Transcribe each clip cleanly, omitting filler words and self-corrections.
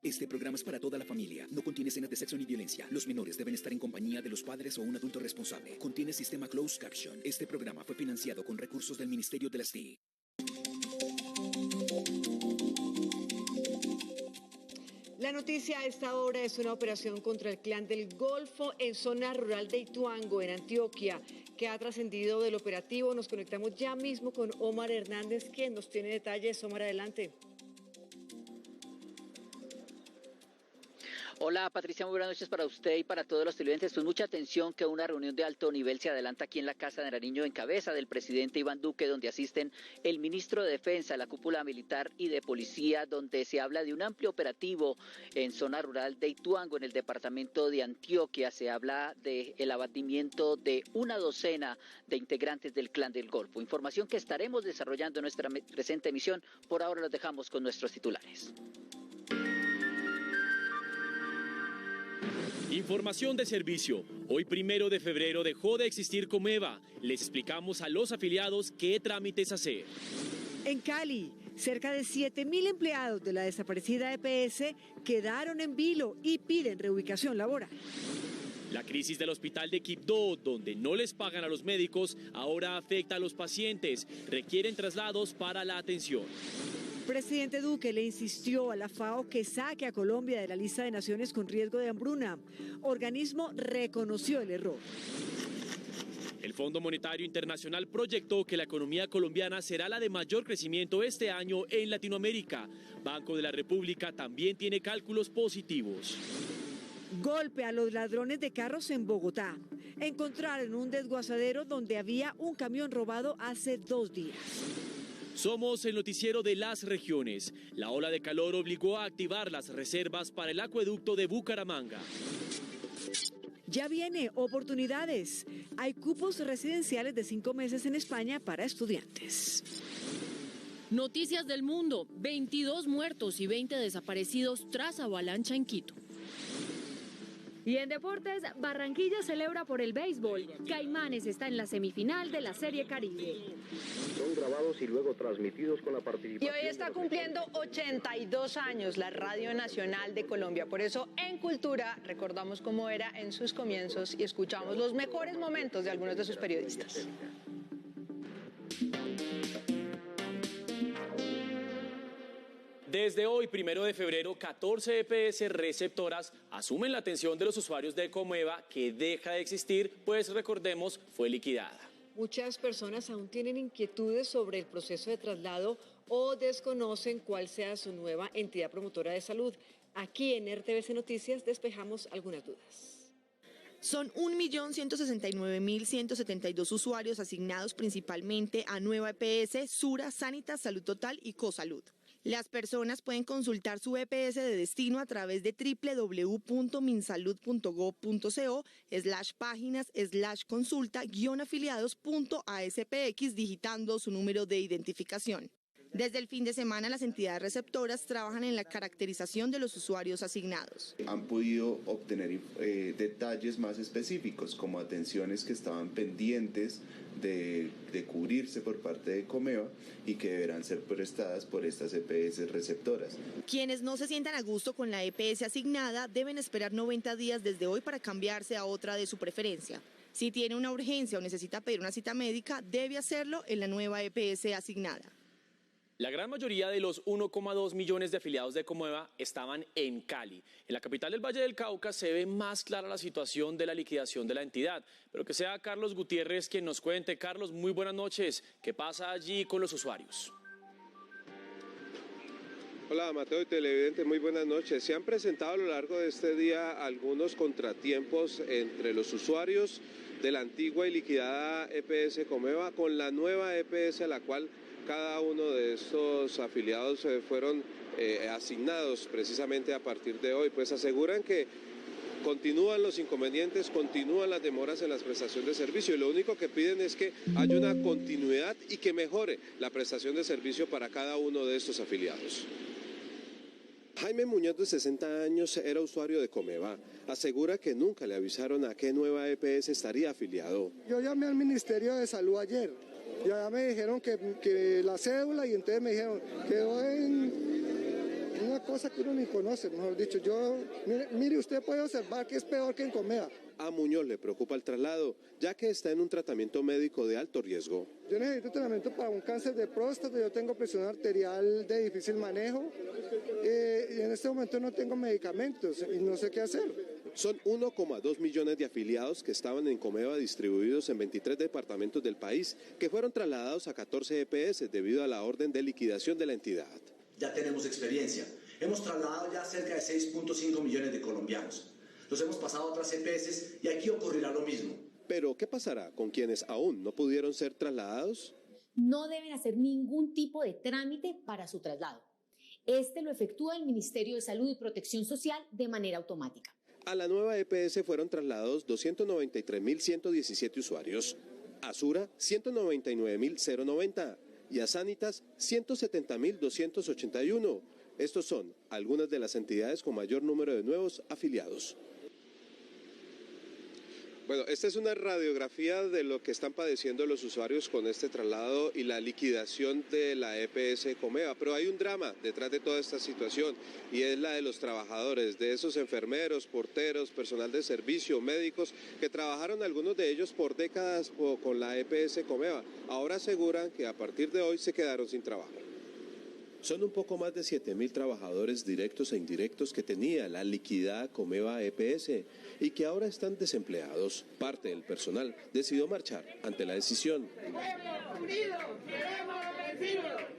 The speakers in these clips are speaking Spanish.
Este programa es para toda la familia. No contiene escenas de sexo ni violencia. Los menores deben estar en compañía de los padres o un adulto responsable. Contiene sistema closed caption. Este programa fue financiado con recursos del Ministerio de las TIC. La noticia a esta hora es una operación contra el Clan del Golfo en zona rural de Ituango, en Antioquia, que ha trascendido del operativo. Nos conectamos ya mismo con Omar Hernández, quien nos tiene detalles. Omar, adelante. Hola Patricia, muy buenas noches para usted y para todos los televidentes. Pues mucha atención que una reunión de alto nivel se adelanta aquí en la Casa de Nariño en cabeza del presidente Iván Duque, donde asisten el ministro de Defensa, la cúpula militar y de policía, donde se habla de un amplio operativo en zona rural de Ituango, en el departamento de Antioquia. Se habla del abatimiento de una docena de integrantes del Clan del Golfo. Información que estaremos desarrollando en nuestra presente emisión. Por ahora los dejamos con nuestros titulares. Información de servicio. Hoy 1 de febrero dejó de existir Comeva. Les explicamos a los afiliados qué trámites hacer. En Cali, cerca de 7.000 empleados de la desaparecida EPS quedaron en vilo y piden reubicación laboral. La crisis del hospital de Quibdó, donde no les pagan a los médicos, ahora afecta a los pacientes. Requieren traslados para la atención. Presidente Duque le insistió a la FAO que saque a Colombia de la lista de naciones con riesgo de hambruna. Organismo reconoció el error. El Fondo Monetario Internacional proyectó que la economía colombiana será la de mayor crecimiento este año en Latinoamérica. Banco de la República también tiene cálculos positivos. Golpe a los ladrones de carros en Bogotá. Encontraron un desguazadero donde había un camión robado hace 2 días. Somos el noticiero de las regiones. La ola de calor obligó a activar las reservas para el acueducto de Bucaramanga. Ya viene oportunidades. Hay cupos residenciales de 5 meses en España para estudiantes. Noticias del mundo. 22 muertos y 20 desaparecidos tras avalancha en Quito. Y en deportes, Barranquilla celebra por el béisbol. Caimanes está en la semifinal de la Serie Caribe. Son grabados y luego transmitidos con la participación. Y hoy está cumpliendo 82 años la Radio Nacional de Colombia. Por eso, en Cultura, recordamos cómo era en sus comienzos y escuchamos los mejores momentos de algunos de sus periodistas. Desde hoy, 1 de febrero, 14 EPS receptoras asumen la atención de los usuarios de Comeva, que deja de existir, pues recordemos, fue liquidada. Muchas personas aún tienen inquietudes sobre el proceso de traslado o desconocen cuál sea su nueva entidad promotora de salud. Aquí en RTVC Noticias despejamos algunas dudas. Son 1.169.172 usuarios asignados principalmente a Nueva EPS, Sura, Sanitas, Salud Total y Cosalud. Las personas pueden consultar su EPS de destino a través de www.minsalud.go.co/páginas/consulta-afiliados.aspx digitando su número de identificación. Desde el fin de semana, las entidades receptoras trabajan en la caracterización de los usuarios asignados. Han podido obtener detalles más específicos, como atenciones que estaban pendientes de cubrirse por parte de Comeva y que deberán ser prestadas por estas EPS receptoras. Quienes no se sientan a gusto con la EPS asignada deben esperar 90 días desde hoy para cambiarse a otra de su preferencia. Si tiene una urgencia o necesita pedir una cita médica, debe hacerlo en la nueva EPS asignada. La gran mayoría de los 1,2 millones de afiliados de Comeva estaban en Cali. En la capital del Valle del Cauca se ve más clara la situación de la liquidación de la entidad. Pero que sea Carlos Gutiérrez quien nos cuente. Carlos, muy buenas noches. ¿Qué pasa allí con los usuarios? Hola Mateo y televidentes, muy buenas noches. Se han presentado a lo largo de este día algunos contratiempos entre los usuarios de la antigua y liquidada EPS Comeva con la nueva EPS a la cual cada uno de estos afiliados fueron asignados precisamente a partir de hoy. Pues aseguran que continúan los inconvenientes, continúan las demoras en la prestación de servicio y lo único que piden es que haya una continuidad y que mejore la prestación de servicio para cada uno de estos afiliados. Jaime Muñoz, de 60 años, era usuario de Comeva. Asegura que nunca le avisaron a qué nueva EPS estaría afiliado. Yo llamé al Ministerio de Salud ayer. Ya me dijeron que la cédula y entonces me dijeron quedó en una una cosa que uno ni conoce, mejor dicho. Mire, usted puede observar que es peor que en Comeva. A Muñoz le preocupa el traslado, ya que está en un tratamiento médico de alto riesgo. Yo necesito tratamiento para un cáncer de próstata, yo tengo presión arterial de difícil manejo y en este momento no tengo medicamentos y no sé qué hacer. Son 1,2 millones de afiliados que estaban en Comeva distribuidos en 23 departamentos del país, que fueron trasladados a 14 EPS debido a la orden de liquidación de la entidad. Ya tenemos experiencia. Hemos trasladado ya cerca de 6.5 millones de colombianos. Los hemos pasado a otras EPS y aquí ocurrirá lo mismo. Pero, ¿qué pasará con quienes aún no pudieron ser trasladados? No deben hacer ningún tipo de trámite para su traslado. Este lo efectúa el Ministerio de Salud y Protección Social de manera automática. A la nueva EPS fueron trasladados 293.117 usuarios, a Sura 199.090 y a Sanitas 170.281. Estos son algunas de las entidades con mayor número de nuevos afiliados. Bueno, esta es una radiografía de lo que están padeciendo los usuarios con este traslado y la liquidación de la EPS Comeva, pero hay un drama detrás de toda esta situación y es la de los trabajadores, de esos enfermeros, porteros, personal de servicio, médicos que trabajaron algunos de ellos por décadas con la EPS Comeva. Ahora aseguran que a partir de hoy se quedaron sin trabajo. Son un poco más de 7.000 trabajadores directos e indirectos que tenía la liquidada Comeva EPS y que ahora están desempleados. Parte del personal decidió marchar ante la decisión.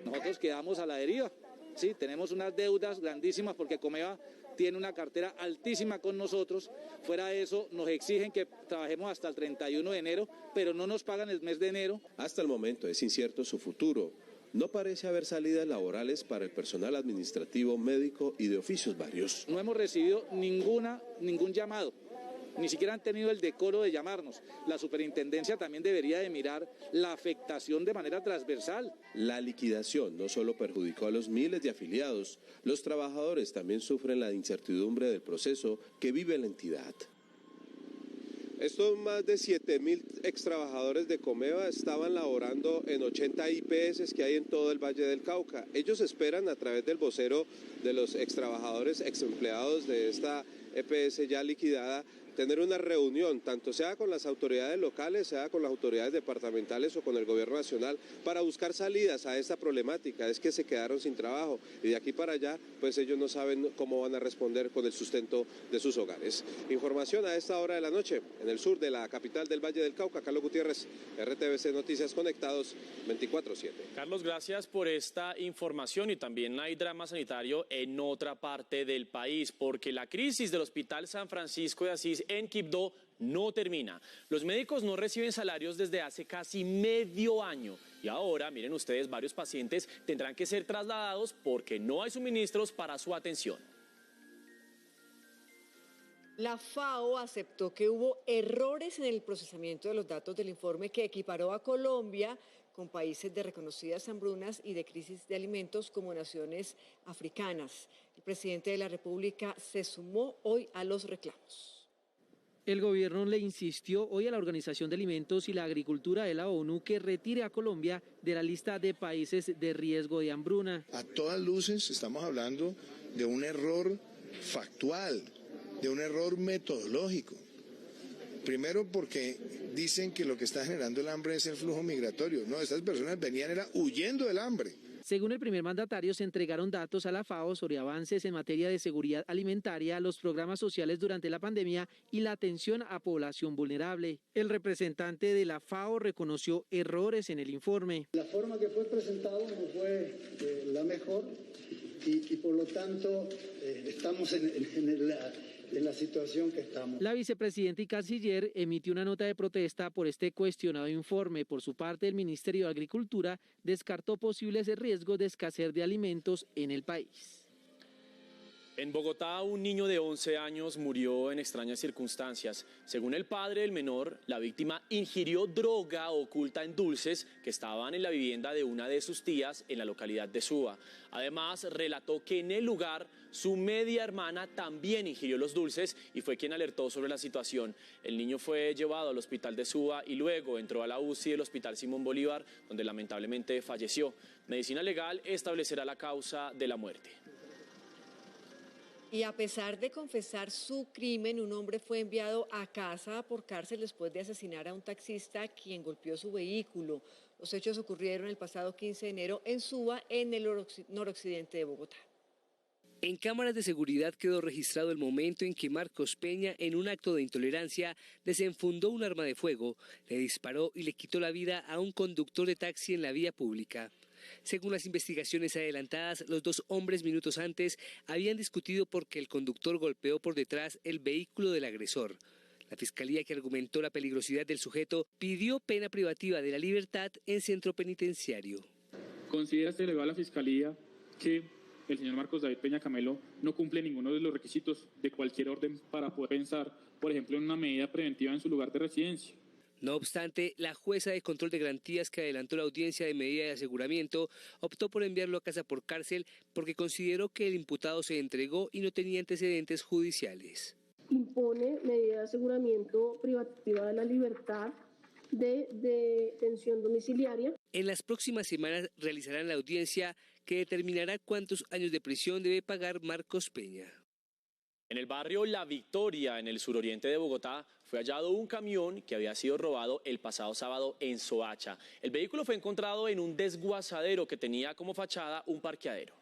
Nosotros quedamos a la deriva. Sí, tenemos unas deudas grandísimas porque Comeva tiene una cartera altísima con nosotros. Fuera de eso, nos exigen que trabajemos hasta el 31 de enero, pero no nos pagan el mes de enero. Hasta el momento es incierto su futuro. No parece haber salidas laborales para el personal administrativo, médico y de oficios varios. No hemos recibido ningún llamado, ni siquiera han tenido el decoro de llamarnos. La superintendencia también debería de mirar la afectación de manera transversal. La liquidación no solo perjudicó a los miles de afiliados, los trabajadores también sufren la incertidumbre del proceso que vive la entidad. Estos más de 7.000 extrabajadores de Comeva estaban laborando en 80 IPS que hay en todo el Valle del Cauca. Ellos esperan a través del vocero de los extrabajadores, exempleados de esta EPS ya liquidada, tener una reunión, tanto sea con las autoridades locales, sea con las autoridades departamentales o con el gobierno nacional, para buscar salidas a esta problemática. Es que se quedaron sin trabajo y de aquí para allá, pues ellos no saben cómo van a responder con el sustento de sus hogares. Información a esta hora de la noche, en el sur de la capital del Valle del Cauca. Carlos Gutiérrez, RTVC Noticias Conectados 24/7. Carlos, gracias por esta información y también hay drama sanitario en otra parte del país, porque la crisis del Hospital San Francisco de Asís en Quibdó no termina. Los médicos no reciben salarios desde hace casi medio año y ahora, miren ustedes, varios pacientes tendrán que ser trasladados porque no hay suministros para su atención. La FAO aceptó que hubo errores en el procesamiento de los datos del informe que equiparó a Colombia con países de reconocidas hambrunas y de crisis de alimentos como naciones africanas. El presidente de la República se sumó hoy a los reclamos. El gobierno le insistió hoy a la Organización de Alimentos y la Agricultura de la ONU que retire a Colombia de la lista de países de riesgo de hambruna. A todas luces estamos hablando de un error factual, de un error metodológico. Primero porque dicen que lo que está generando el hambre es el flujo migratorio. No, estas personas venían huyendo del hambre. Según el primer mandatario, se entregaron datos a la FAO sobre avances en materia de seguridad alimentaria, los programas sociales durante la pandemia y la atención a población vulnerable. El representante de la FAO reconoció errores en el informe. La forma que fue presentado no fue la mejor y por lo tanto estamos en la situación que estamos. La vicepresidenta y canciller emitió una nota de protesta por este cuestionado informe. Por su parte, el Ministerio de Agricultura descartó posibles riesgos de escasez de alimentos en el país. En Bogotá, un niño de 11 años murió en extrañas circunstancias. Según el padre del menor, la víctima ingirió droga oculta en dulces que estaban en la vivienda de una de sus tías en la localidad de Suba. Además, relató que en el lugar su media hermana también ingirió los dulces y fue quien alertó sobre la situación. El niño fue llevado al hospital de Suba y luego entró a la UCI del Hospital Simón Bolívar, donde lamentablemente falleció. Medicina Legal establecerá la causa de la muerte. Y a pesar de confesar su crimen, un hombre fue enviado a casa por cárcel después de asesinar a un taxista quien golpeó su vehículo. Los hechos ocurrieron el pasado 15 de enero en Suba, en el noroccidente de Bogotá. En cámaras de seguridad quedó registrado el momento en que Marcos Peña, en un acto de intolerancia, desenfundó un arma de fuego, le disparó y le quitó la vida a un conductor de taxi en la vía pública. Según las investigaciones adelantadas, los dos hombres minutos antes habían discutido porque el conductor golpeó por detrás el vehículo del agresor. La fiscalía, que argumentó la peligrosidad del sujeto, pidió pena privativa de la libertad en centro penitenciario. ¿Considera este delegado a la fiscalía que el señor Marcos David Peña Camelo no cumple ninguno de los requisitos de cualquier orden para poder pensar, por ejemplo, en una medida preventiva en su lugar de residencia? No obstante, la jueza de control de garantías que adelantó la audiencia de medida de aseguramiento optó por enviarlo a casa por cárcel porque consideró que el imputado se entregó y no tenía antecedentes judiciales. Impone medida de aseguramiento privativa de la libertad de detención domiciliaria. En las próximas semanas realizarán la audiencia que determinará cuántos años de prisión debe pagar Marcos Peña. En el barrio La Victoria, en el suroriente de Bogotá, fue hallado un camión que había sido robado el pasado sábado en Soacha. El vehículo fue encontrado en un desguazadero que tenía como fachada un parqueadero.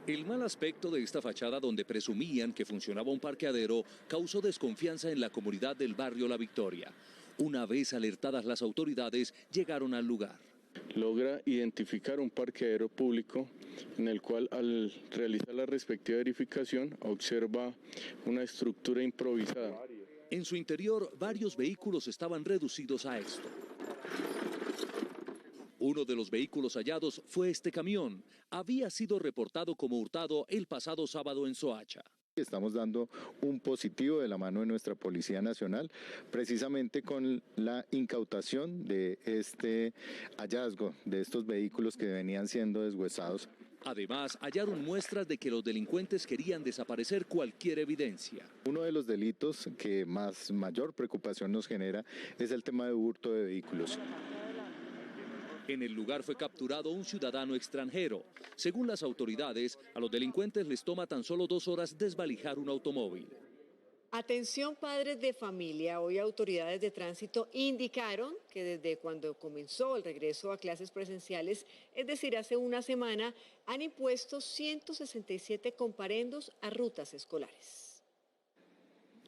El mal aspecto de esta fachada, donde presumían que funcionaba un parqueadero, causó desconfianza en la comunidad del barrio La Victoria. Una vez alertadas las autoridades, llegaron al lugar. Logra identificar un parqueadero público en el cual, al realizar la respectiva verificación, observa una estructura improvisada. En su interior, varios vehículos estaban reducidos a esto. Uno de los vehículos hallados fue este camión. Había sido reportado como hurtado el pasado sábado en Soacha. Estamos dando un positivo de la mano de nuestra Policía Nacional, precisamente con la incautación de este hallazgo de estos vehículos que venían siendo deshuesados. Además, hallaron muestras de que los delincuentes querían desaparecer cualquier evidencia. Uno de los delitos que mayor preocupación nos genera es el tema de hurto de vehículos. En el lugar fue capturado un ciudadano extranjero. Según las autoridades, a los delincuentes les toma tan solo 2 horas desvalijar un automóvil. Atención, padres de familia. Hoy autoridades de tránsito indicaron que desde cuando comenzó el regreso a clases presenciales, es decir, hace una semana, han impuesto 167 comparendos a rutas escolares.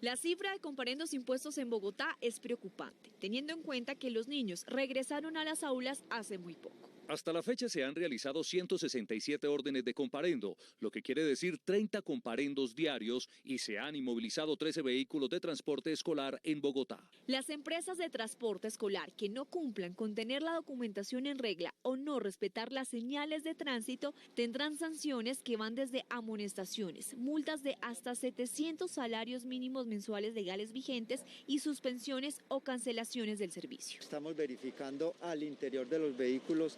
La cifra de comparendos impuestos en Bogotá es preocupante, teniendo en cuenta que los niños regresaron a las aulas hace muy poco. Hasta la fecha se han realizado 167 órdenes de comparendo, lo que quiere decir 30 comparendos diarios, y se han inmovilizado 13 vehículos de transporte escolar en Bogotá. Las empresas de transporte escolar que no cumplan con tener la documentación en regla o no respetar las señales de tránsito tendrán sanciones que van desde amonestaciones, multas de hasta 700 salarios mínimos mensuales legales vigentes y suspensiones o cancelaciones del servicio. Estamos verificando al interior de los vehículos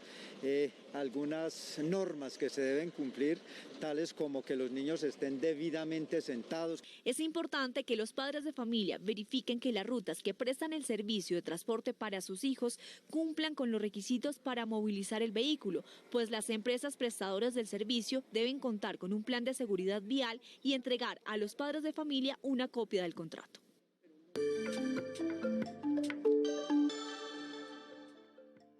algunas normas que se deben cumplir, tales como que los niños estén debidamente sentados. Es importante que los padres de familia verifiquen que las rutas que prestan el servicio de transporte para sus hijos cumplan con los requisitos para movilizar el vehículo, pues las empresas prestadoras del servicio deben contar con un plan de seguridad vial y entregar a los padres de familia una copia del contrato.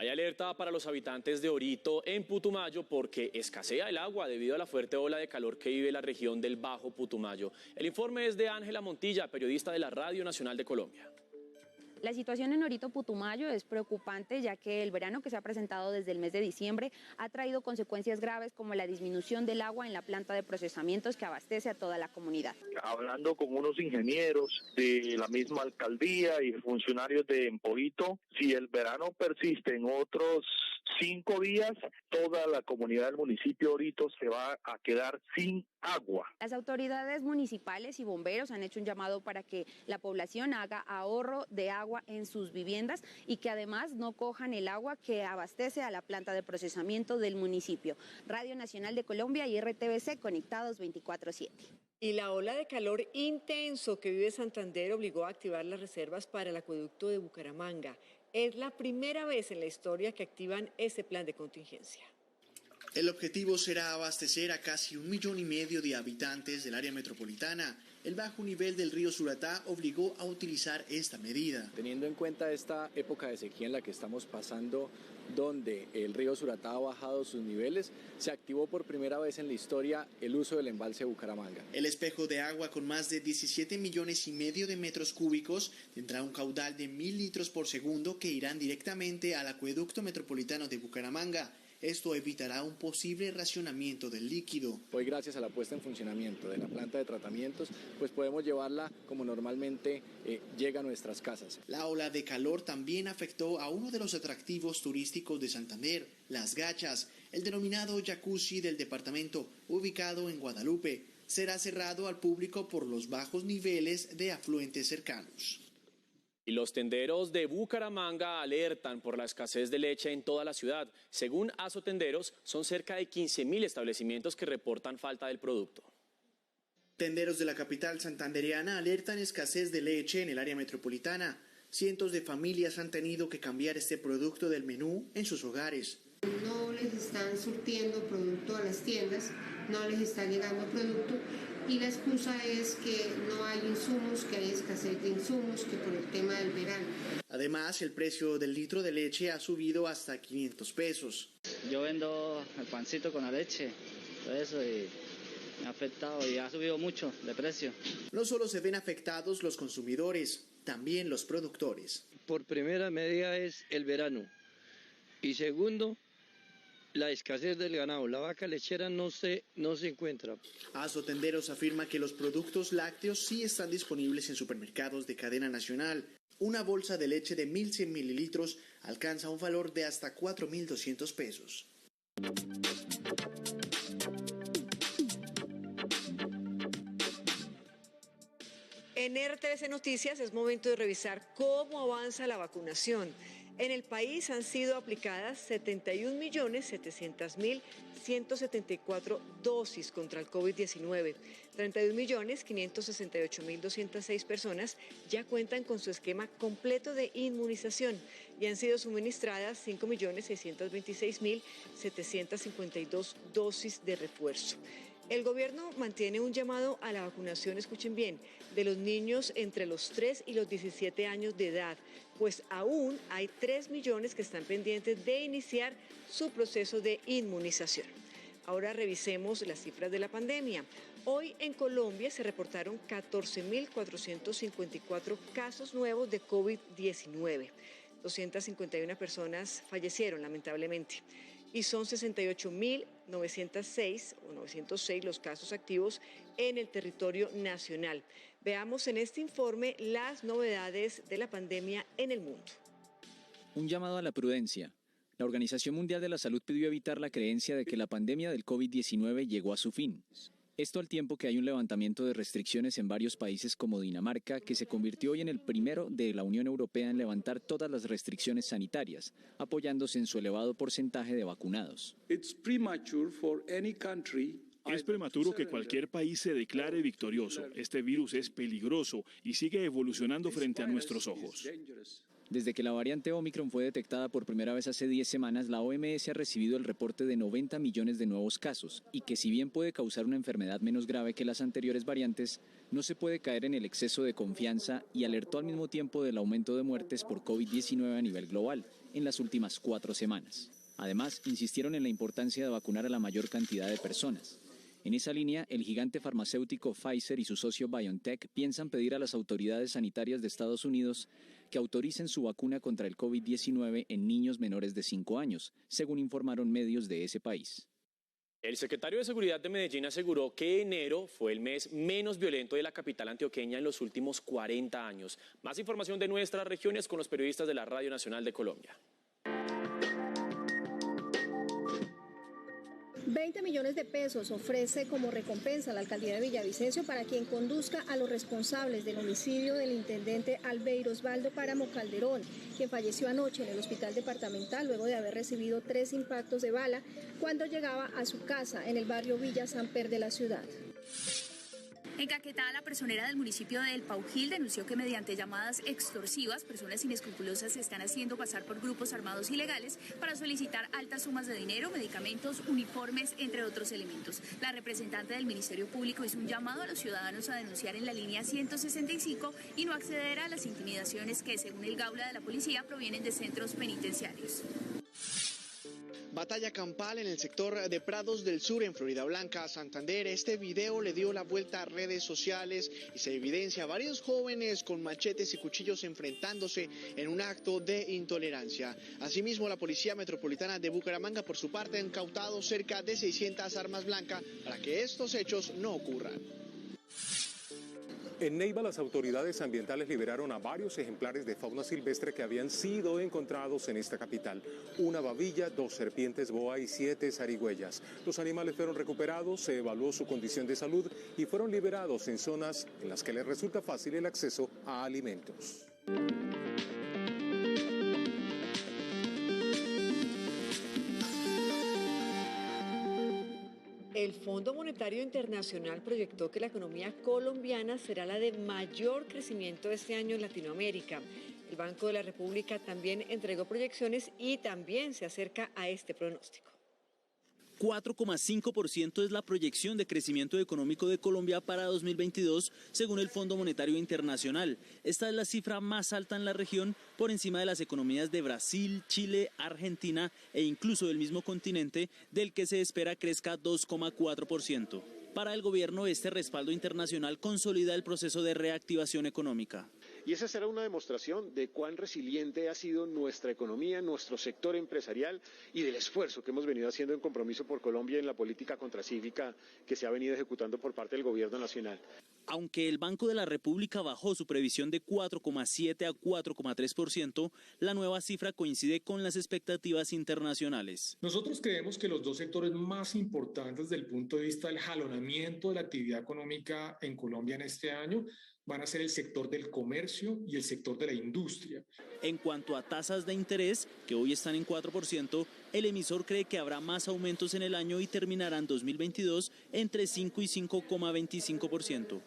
Hay alerta para los habitantes de Orito en Putumayo porque escasea el agua debido a la fuerte ola de calor que vive la región del Bajo Putumayo. El informe es de Ángela Montilla, periodista de la Radio Nacional de Colombia. La situación en Orito, Putumayo, es preocupante, ya que el verano que se ha presentado desde el mes de diciembre ha traído consecuencias graves como la disminución del agua en la planta de procesamientos que abastece a toda la comunidad. Hablando con unos ingenieros de la misma alcaldía y funcionarios de Orito, si el verano persiste en otros 5 días, toda la comunidad del municipio de Orito se va a quedar sin agua. Las autoridades municipales y bomberos han hecho un llamado para que la población haga ahorro de agua en sus viviendas y que además no cojan el agua que abastece a la planta de procesamiento del municipio. Radio Nacional de Colombia y RTVC conectados 24/7. Y la ola de calor intenso que vive Santander obligó a activar las reservas para el acueducto de Bucaramanga. Es la primera vez en la historia que activan ese plan de contingencia. El objetivo será abastecer a casi 1,5 millones de habitantes del área metropolitana. El bajo nivel del río Suratá obligó a utilizar esta medida. Teniendo en cuenta esta época de sequía en la que estamos pasando, donde el río Suratá ha bajado sus niveles, se activó por primera vez en la historia el uso del embalse Bucaramanga. El espejo de agua, con más de 17,5 millones de metros cúbicos, tendrá un caudal de 1.000 litros por segundo que irán directamente al acueducto metropolitano de Bucaramanga. Esto evitará un posible racionamiento del líquido. Hoy, gracias a la puesta en funcionamiento de la planta de tratamientos, pues podemos llevarla como normalmente llega a nuestras casas. La ola de calor también afectó a uno de los atractivos turísticos de Santander, Las Gachas, el denominado jacuzzi del departamento, ubicado en Guadalupe. Será cerrado al público por los bajos niveles de afluentes cercanos. Y los tenderos de Bucaramanga alertan por la escasez de leche en toda la ciudad. Según Asotenderos, son cerca de 15.000 establecimientos que reportan falta del producto. Tenderos de la capital santandereana alertan escasez de leche en el área metropolitana. Cientos de familias han tenido que cambiar este producto del menú en sus hogares. No les están surtiendo producto a las tiendas, no les está llegando producto y la excusa es que no hay insumos, que hay escasez de insumos, que por el tema del verano. Además, el precio del litro de leche ha subido hasta 500 pesos. Yo vendo el pancito con la leche, todo eso, y me ha afectado y ha subido mucho de precio. No solo se ven afectados los consumidores, también los productores. Por primera medida es el verano y segundo, la escasez del ganado. La vaca lechera no se encuentra. Asotenderos afirma que los productos lácteos sí están disponibles en supermercados de cadena nacional. Una bolsa de leche de 1.100 mililitros alcanza un valor de hasta 4.200 pesos. En RTVC Noticias es momento de revisar cómo avanza la vacunación. En el país han sido aplicadas 71.700.174 dosis contra el COVID-19. 31.568.206 personas ya cuentan con su esquema completo de inmunización y han sido suministradas 5.626.752 dosis de refuerzo. El gobierno mantiene un llamado a la vacunación, escuchen bien, de los niños entre los 3 y los 17 años de edad, pues aún hay 3 millones que están pendientes de iniciar su proceso de inmunización. Ahora revisemos las cifras de la pandemia. Hoy en Colombia se reportaron 14.454 casos nuevos de COVID-19. 251 personas fallecieron, lamentablemente. Y son 68.906 los casos activos en el territorio nacional. Veamos en este informe las novedades de la pandemia en el mundo. Un llamado a la prudencia. La Organización Mundial de la Salud pidió evitar la creencia de que la pandemia del COVID-19 llegó a su fin. Esto al tiempo que hay un levantamiento de restricciones en varios países como Dinamarca, que se convirtió hoy en el primero de la Unión Europea en levantar todas las restricciones sanitarias, apoyándose en su elevado porcentaje de vacunados. Es prematuro que cualquier país se declare victorioso. Este virus es peligroso y sigue evolucionando frente a nuestros ojos. Desde que la variante Omicron fue detectada por primera vez hace 10 semanas, la OMS ha recibido el reporte de 90 millones de nuevos casos y que si bien puede causar una enfermedad menos grave que las anteriores variantes, no se puede caer en el exceso de confianza y alertó al mismo tiempo del aumento de muertes por COVID-19 a nivel global en las últimas 4 semanas. Además, insistieron en la importancia de vacunar a la mayor cantidad de personas. En esa línea, el gigante farmacéutico Pfizer y su socio BioNTech piensan pedir a las autoridades sanitarias de Estados Unidos que autoricen su vacuna contra el COVID-19 en niños menores de 5 años, según informaron medios de ese país. El secretario de Seguridad de Medellín aseguró que enero fue el mes menos violento de la capital antioqueña en los últimos 40 años. Más información de nuestras regiones con los periodistas de la Radio Nacional de Colombia. 20 millones de pesos ofrece como recompensa a la alcaldía de Villavicencio para quien conduzca a los responsables del homicidio del intendente Albeiro Osvaldo Páramo Calderón, quien falleció anoche en el hospital departamental luego de haber recibido 3 impactos de bala cuando llegaba a su casa en el barrio Villa Samper de la ciudad. En Caquetá, la personera del municipio de El Paujil denunció que mediante llamadas extorsivas, personas inescrupulosas se están haciendo pasar por grupos armados ilegales para solicitar altas sumas de dinero, medicamentos, uniformes, entre otros elementos. La representante del Ministerio Público hizo un llamado a los ciudadanos a denunciar en la línea 165 y no acceder a las intimidaciones que, según el Gaula de la policía, provienen de centros penitenciarios. Batalla campal en el sector de Prados del Sur, en Florida Blanca, Santander. Este video le dio la vuelta a redes sociales y se evidencia a varios jóvenes con machetes y cuchillos enfrentándose en un acto de intolerancia. Asimismo, la Policía Metropolitana de Bucaramanga, por su parte, ha incautado cerca de 600 armas blancas para que estos hechos no ocurran. En Neiva, las autoridades ambientales liberaron a varios ejemplares de fauna silvestre que habían sido encontrados en esta capital. Una babilla, 2 serpientes boa y 7 zarigüeyas. Los animales fueron recuperados, se evaluó su condición de salud y fueron liberados en zonas en las que les resulta fácil el acceso a alimentos. El Fondo Monetario Internacional proyectó que la economía colombiana será la de mayor crecimiento este año en Latinoamérica. El Banco de la República también entregó proyecciones y también se acerca a este pronóstico. 4,5% es la proyección de crecimiento económico de Colombia para 2022, según el Fondo Monetario Internacional. Esta es la cifra más alta en la región, por encima de las economías de Brasil, Chile, Argentina e incluso del mismo continente, del que se espera crezca 2,4%. Para el gobierno, este respaldo internacional consolida el proceso de reactivación económica. Y esa será una demostración de cuán resiliente ha sido nuestra economía, nuestro sector empresarial y del esfuerzo que hemos venido haciendo en compromiso por Colombia en la política contracíclica que se ha venido ejecutando por parte del gobierno nacional. Aunque el Banco de la República bajó su previsión de 4,7 a 4,3%, la nueva cifra coincide con las expectativas internacionales. Nosotros creemos que los dos sectores más importantes desde el punto de vista del jalonamiento de la actividad económica en Colombia en este año van a ser el sector del comercio y el sector de la industria. En cuanto a tasas de interés, que hoy están en 4%, el emisor cree que habrá más aumentos en el año y terminarán 2022 entre 5 y 5,25%.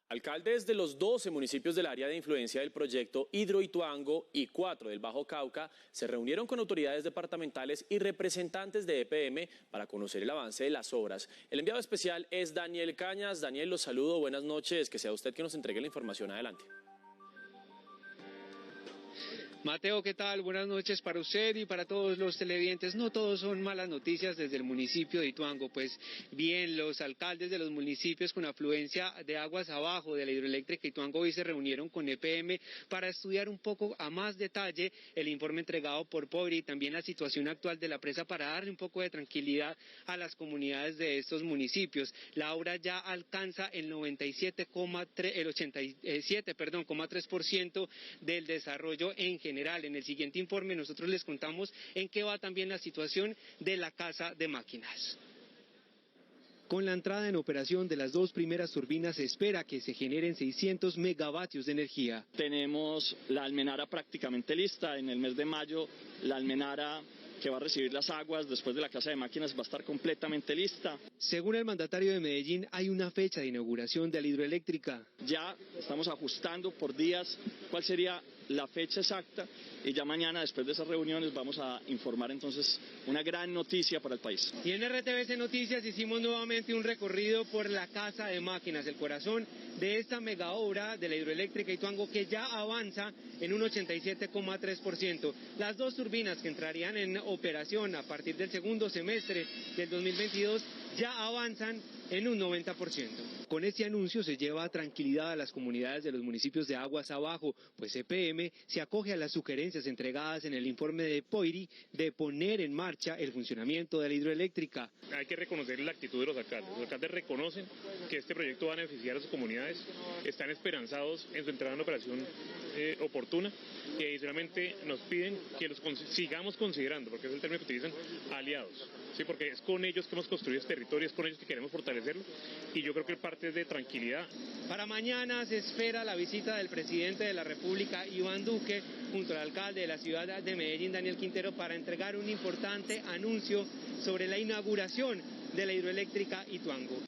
Alcaldes de los 12 municipios del área de influencia del proyecto Hidroituango y 4 del Bajo Cauca se reunieron con autoridades departamentales y representantes de EPM para conocer el avance de las obras. El enviado especial es Daniel Cañas. Daniel, los saludo, buenas noches, que sea usted quien nos entregue la información. Adelante. Mateo, ¿qué tal? Buenas noches para usted y para todos los televidentes. No todos son malas noticias desde el municipio de Ituango, pues bien, los alcaldes de los municipios con afluencia de aguas abajo de la hidroeléctrica Ituango hoy se reunieron con EPM para estudiar un poco a más detalle el informe entregado por Poiri y también la situación actual de la presa para darle un poco de tranquilidad a las comunidades de estos municipios. La obra ya alcanza el 87,3% del desarrollo en general. En el siguiente informe nosotros les contamos en qué va también la situación de la casa de máquinas. Con la entrada en operación de las 2 primeras turbinas se espera que se generen 600 megavatios de energía. Tenemos la almenara prácticamente lista. En el mes de mayo la almenara que va a recibir las aguas después de la casa de máquinas va a estar completamente lista. Según el mandatario de Medellín, hay una fecha de inauguración de la hidroeléctrica. Ya estamos ajustando por días cuál sería la fecha exacta y ya mañana, después de esas reuniones, vamos a informar entonces una gran noticia para el país. Y en RTVC Noticias hicimos nuevamente un recorrido por la casa de máquinas, el corazón de esta mega obra de la hidroeléctrica Ituango que ya avanza en un 87,3%. Las 2 turbinas que entrarían en operación a partir del segundo semestre del 2022 ya avanzan en un 90%. Con este anuncio se lleva tranquilidad a las comunidades de los municipios de aguas abajo, pues EPM se acoge a las sugerencias entregadas en el informe de Poiri de poner en marcha el funcionamiento de la hidroeléctrica. Hay que reconocer la actitud de los alcaldes. Los alcaldes reconocen que este proyecto va a beneficiar a sus comunidades, están esperanzados en su entrada en operación oportuna y adicionalmente nos piden que los sigamos considerando, porque es el término que utilizan, aliados. Sí, porque es con ellos que hemos construido este territorio, es con ellos que queremos fortalecerlo y yo creo que parte es de tranquilidad. Para mañana se espera la visita del presidente de la República, Iván Duque, junto al alcalde de la ciudad de Medellín, Daniel Quintero, para entregar un importante anuncio sobre la inauguración de la hidroeléctrica Ituango.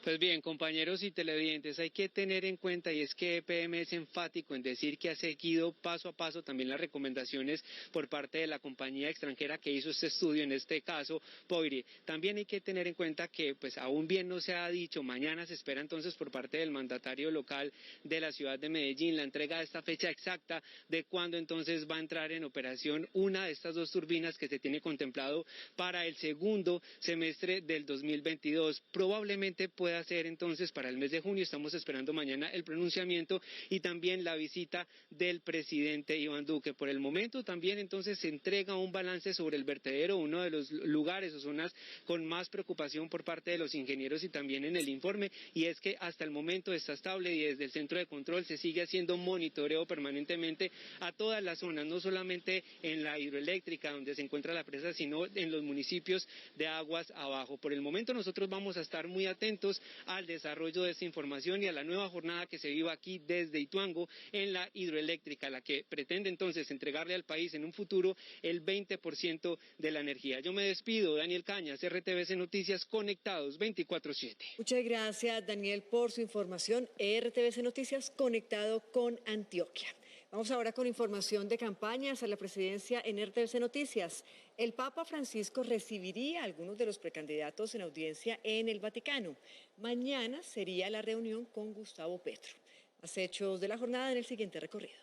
Pues bien, compañeros y televidentes, hay que tener en cuenta, y es que EPM es enfático en decir que ha seguido paso a paso también las recomendaciones por parte de la compañía extranjera que hizo este estudio, en este caso Poiri. También hay que tener en cuenta que pues aún bien no se ha dicho, mañana se espera entonces por parte del mandatario local de la ciudad de Medellín la entrega de esta fecha exacta de cuándo entonces va a entrar en operación una de estas dos turbinas que se tiene contemplado para el segundo semestre del 2022. Probablemente pueda ser entonces para el mes de junio. Estamos esperando mañana el pronunciamiento y también la visita del presidente Iván Duque. Por el momento también entonces se entrega un balance sobre el vertedero, uno de los lugares o zonas con más preocupación por parte de los ingenieros y también en el informe, y es que hasta el momento está estable y desde el centro de control se sigue haciendo monitoreo permanentemente a todas las zonas, no solamente en la hidroeléctrica donde se encuentra la presa, sino en los municipios de aguas abajo. Por el momento nosotros vamos a estar muy atentos al desarrollo de esta información y a la nueva jornada que se viva aquí desde Ituango en la hidroeléctrica, la que pretende entonces entregarle al país en un futuro el 20% de la energía. Yo me despido, Daniel Cañas, RTVC Noticias, conectados 24/7. Muchas gracias, Daniel, por su información. RTVC Noticias, conectado con Antioquia. Vamos ahora con información de campañas a la presidencia en RTVC Noticias. El Papa Francisco recibiría a algunos de los precandidatos en audiencia en el Vaticano. Mañana sería la reunión con Gustavo Petro. Más hechos de la jornada en el siguiente recorrido.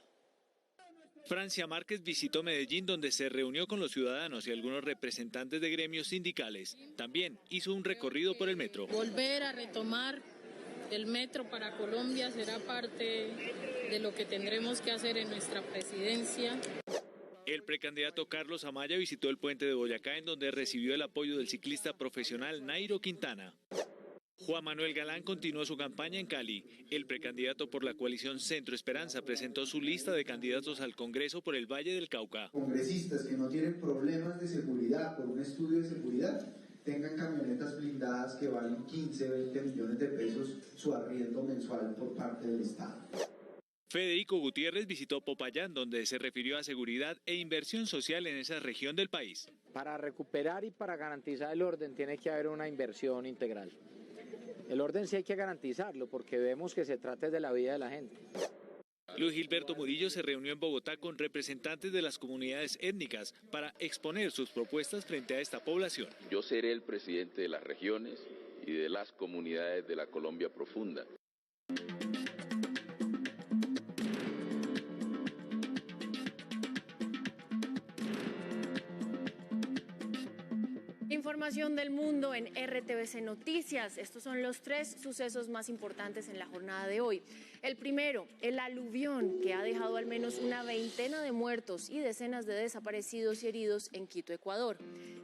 Francia Márquez visitó Medellín, donde se reunió con los ciudadanos y algunos representantes de gremios sindicales. También hizo un recorrido por el metro. Volver a retomar el metro para Colombia será parte de lo que tendremos que hacer en nuestra presidencia. El precandidato Carlos Amaya visitó el puente de Boyacá, en donde recibió el apoyo del ciclista profesional Nairo Quintana. Juan Manuel Galán continuó su campaña en Cali. El precandidato por la coalición Centro Esperanza presentó su lista de candidatos al Congreso por el Valle del Cauca. Congresistas que no tienen problemas de seguridad por un estudio de seguridad, tengan camionetas blindadas que valen 15, 20 millones de pesos su arriendo mensual por parte del Estado. Federico Gutiérrez visitó Popayán, donde se refirió a seguridad e inversión social en esa región del país. Para recuperar y para garantizar el orden tiene que haber una inversión integral. El orden sí hay que garantizarlo porque vemos que se trata de la vida de la gente. Luis Gilberto Murillo se reunió en Bogotá con representantes de las comunidades étnicas para exponer sus propuestas frente a esta población. Yo seré el presidente de las regiones y de las comunidades de la Colombia profunda. Información del mundo en RTVC Noticias. Estos son los 3 sucesos más importantes en la jornada de hoy. El primero, el aluvión que ha dejado al menos una veintena de muertos y decenas de desaparecidos y heridos en Quito, Ecuador.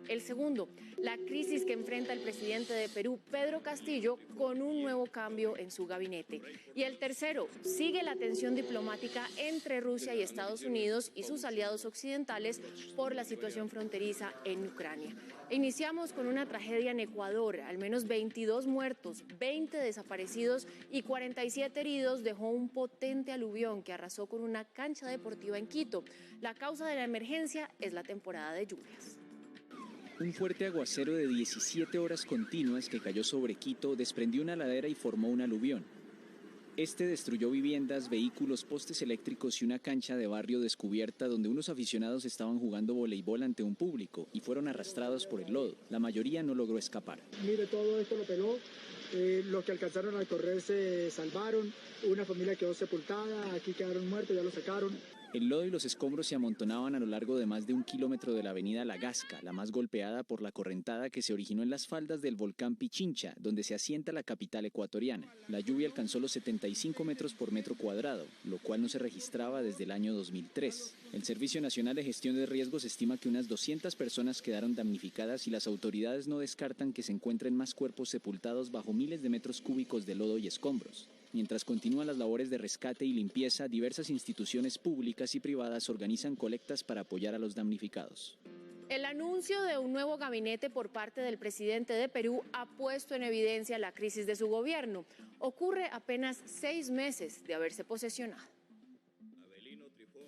El segundo, la crisis que enfrenta el presidente de Perú, Pedro Castillo, con un nuevo cambio en su gabinete. Y el tercero, sigue la tensión diplomática entre Rusia y Estados Unidos y sus aliados occidentales por la situación fronteriza en Ucrania. Iniciamos con una tragedia en Ecuador. Al menos 22 muertos, 20 desaparecidos y 47 heridos dejó un potente aluvión que arrasó con una cancha deportiva en Quito. La causa de la emergencia es la temporada de lluvias. Un fuerte aguacero de 17 horas continuas que cayó sobre Quito desprendió una ladera y formó un aluvión. Este destruyó viviendas, vehículos, postes eléctricos y una cancha de barrio descubierta donde unos aficionados estaban jugando voleibol ante un público y fueron arrastrados por el lodo. La mayoría no logró escapar. Mire, todo esto lo peló. Los que alcanzaron a correr se salvaron. Una familia quedó sepultada, aquí quedaron muertos, ya lo sacaron. El lodo y los escombros se amontonaban a lo largo de más de 1 kilómetro de la avenida La Gasca, la más golpeada por la correntada que se originó en las faldas del volcán Pichincha, donde se asienta la capital ecuatoriana. La lluvia alcanzó los 75 metros por metro cuadrado, lo cual no se registraba desde el año 2003. El Servicio Nacional de Gestión de Riesgos estima que unas 200 personas quedaron damnificadas y las autoridades no descartan que se encuentren más cuerpos sepultados bajo miles de metros cúbicos de lodo y escombros. Mientras continúan las labores de rescate y limpieza, diversas instituciones públicas y privadas organizan colectas para apoyar a los damnificados. El anuncio de un nuevo gabinete por parte del presidente de Perú ha puesto en evidencia la crisis de su gobierno. Ocurre apenas 6 meses de haberse posesionado.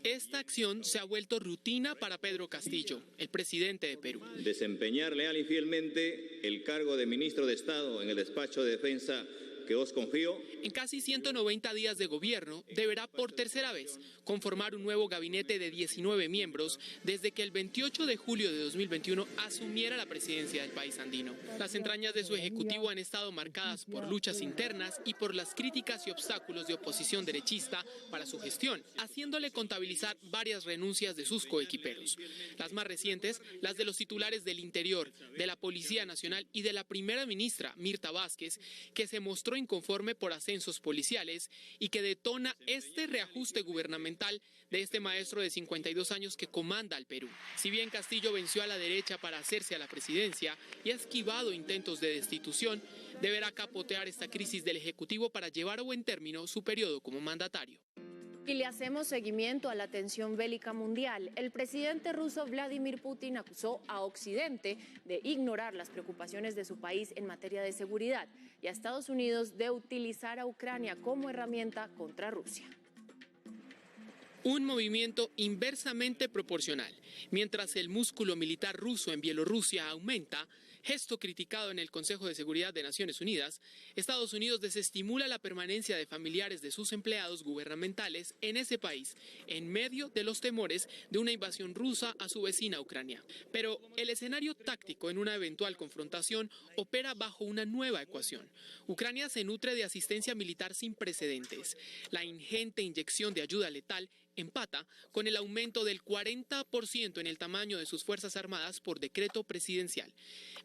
Esta acción se ha vuelto rutina para Pedro Castillo, el presidente de Perú. Desempeñar leal y fielmente el cargo de ministro de Estado en el despacho de defensa que os confío. En casi 190 días de gobierno, deberá por tercera vez conformar un nuevo gabinete de 19 miembros desde que el 28 de julio de 2021 asumiera la presidencia del país andino. Las entrañas de su ejecutivo han estado marcadas por luchas internas y por las críticas y obstáculos de oposición derechista para su gestión, haciéndole contabilizar varias renuncias de sus coequiperos. Las más recientes, las de los titulares del Interior, de la Policía Nacional y de la primera ministra, Mirta Vázquez, que se mostró inconforme por ascensos policiales y que detona este reajuste gubernamental de este maestro de 52 años que comanda al Perú. Si bien Castillo venció a la derecha para hacerse a la presidencia y ha esquivado intentos de destitución, deberá capotear esta crisis del Ejecutivo para llevar a buen término su periodo como mandatario. Y le hacemos seguimiento a la tensión bélica mundial. El presidente ruso Vladimir Putin acusó a Occidente de ignorar las preocupaciones de su país en materia de seguridad y a Estados Unidos de utilizar a Ucrania como herramienta contra Rusia. Un movimiento inversamente proporcional. Mientras el músculo militar ruso en Bielorrusia aumenta, gesto criticado en el Consejo de Seguridad de Naciones Unidas, Estados Unidos desestimula la permanencia de familiares de sus empleados gubernamentales en ese país, en medio de los temores de una invasión rusa a su vecina Ucrania. Pero el escenario táctico en una eventual confrontación opera bajo una nueva ecuación. Ucrania se nutre de asistencia militar sin precedentes. La ingente inyección de ayuda letal empata con el aumento del 40% en el tamaño de sus fuerzas armadas por decreto presidencial.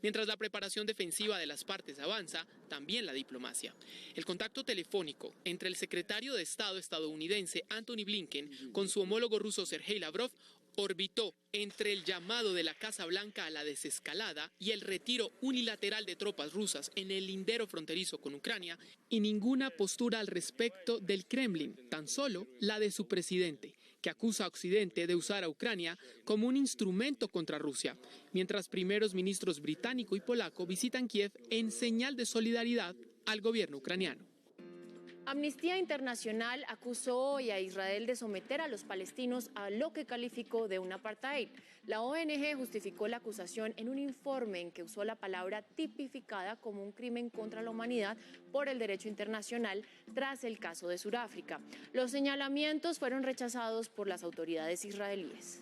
Mientras la preparación defensiva de las partes avanza, también la diplomacia. El contacto telefónico entre el secretario de Estado estadounidense Antony Blinken con su homólogo ruso Sergei Lavrov orbitó entre el llamado de la Casa Blanca a la desescalada y el retiro unilateral de tropas rusas en el lindero fronterizo con Ucrania y ninguna postura al respecto del Kremlin, tan solo la de su presidente, que acusa a Occidente de usar a Ucrania como un instrumento contra Rusia, mientras primeros ministros británico y polaco visitan Kiev en señal de solidaridad al gobierno ucraniano. Amnistía Internacional acusó hoy a Israel de someter a los palestinos a lo que calificó de un apartheid. La ONG justificó la acusación en un informe en que usó la palabra tipificada como un crimen contra la humanidad por el derecho internacional tras el caso de Sudáfrica. Los señalamientos fueron rechazados por las autoridades israelíes.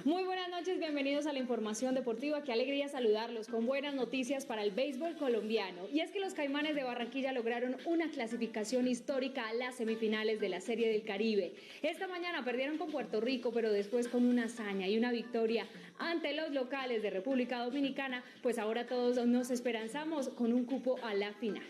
Muy buenas noches, bienvenidos a la información deportiva. Qué alegría saludarlos con buenas noticias para el béisbol colombiano. Y es que los Caimanes de Barranquilla lograron una clasificación histórica a las semifinales de la Serie del Caribe. Esta mañana perdieron con Puerto Rico, pero después con una hazaña y una victoria ante los locales de República Dominicana, pues ahora todos nos esperanzamos con un cupo a la final.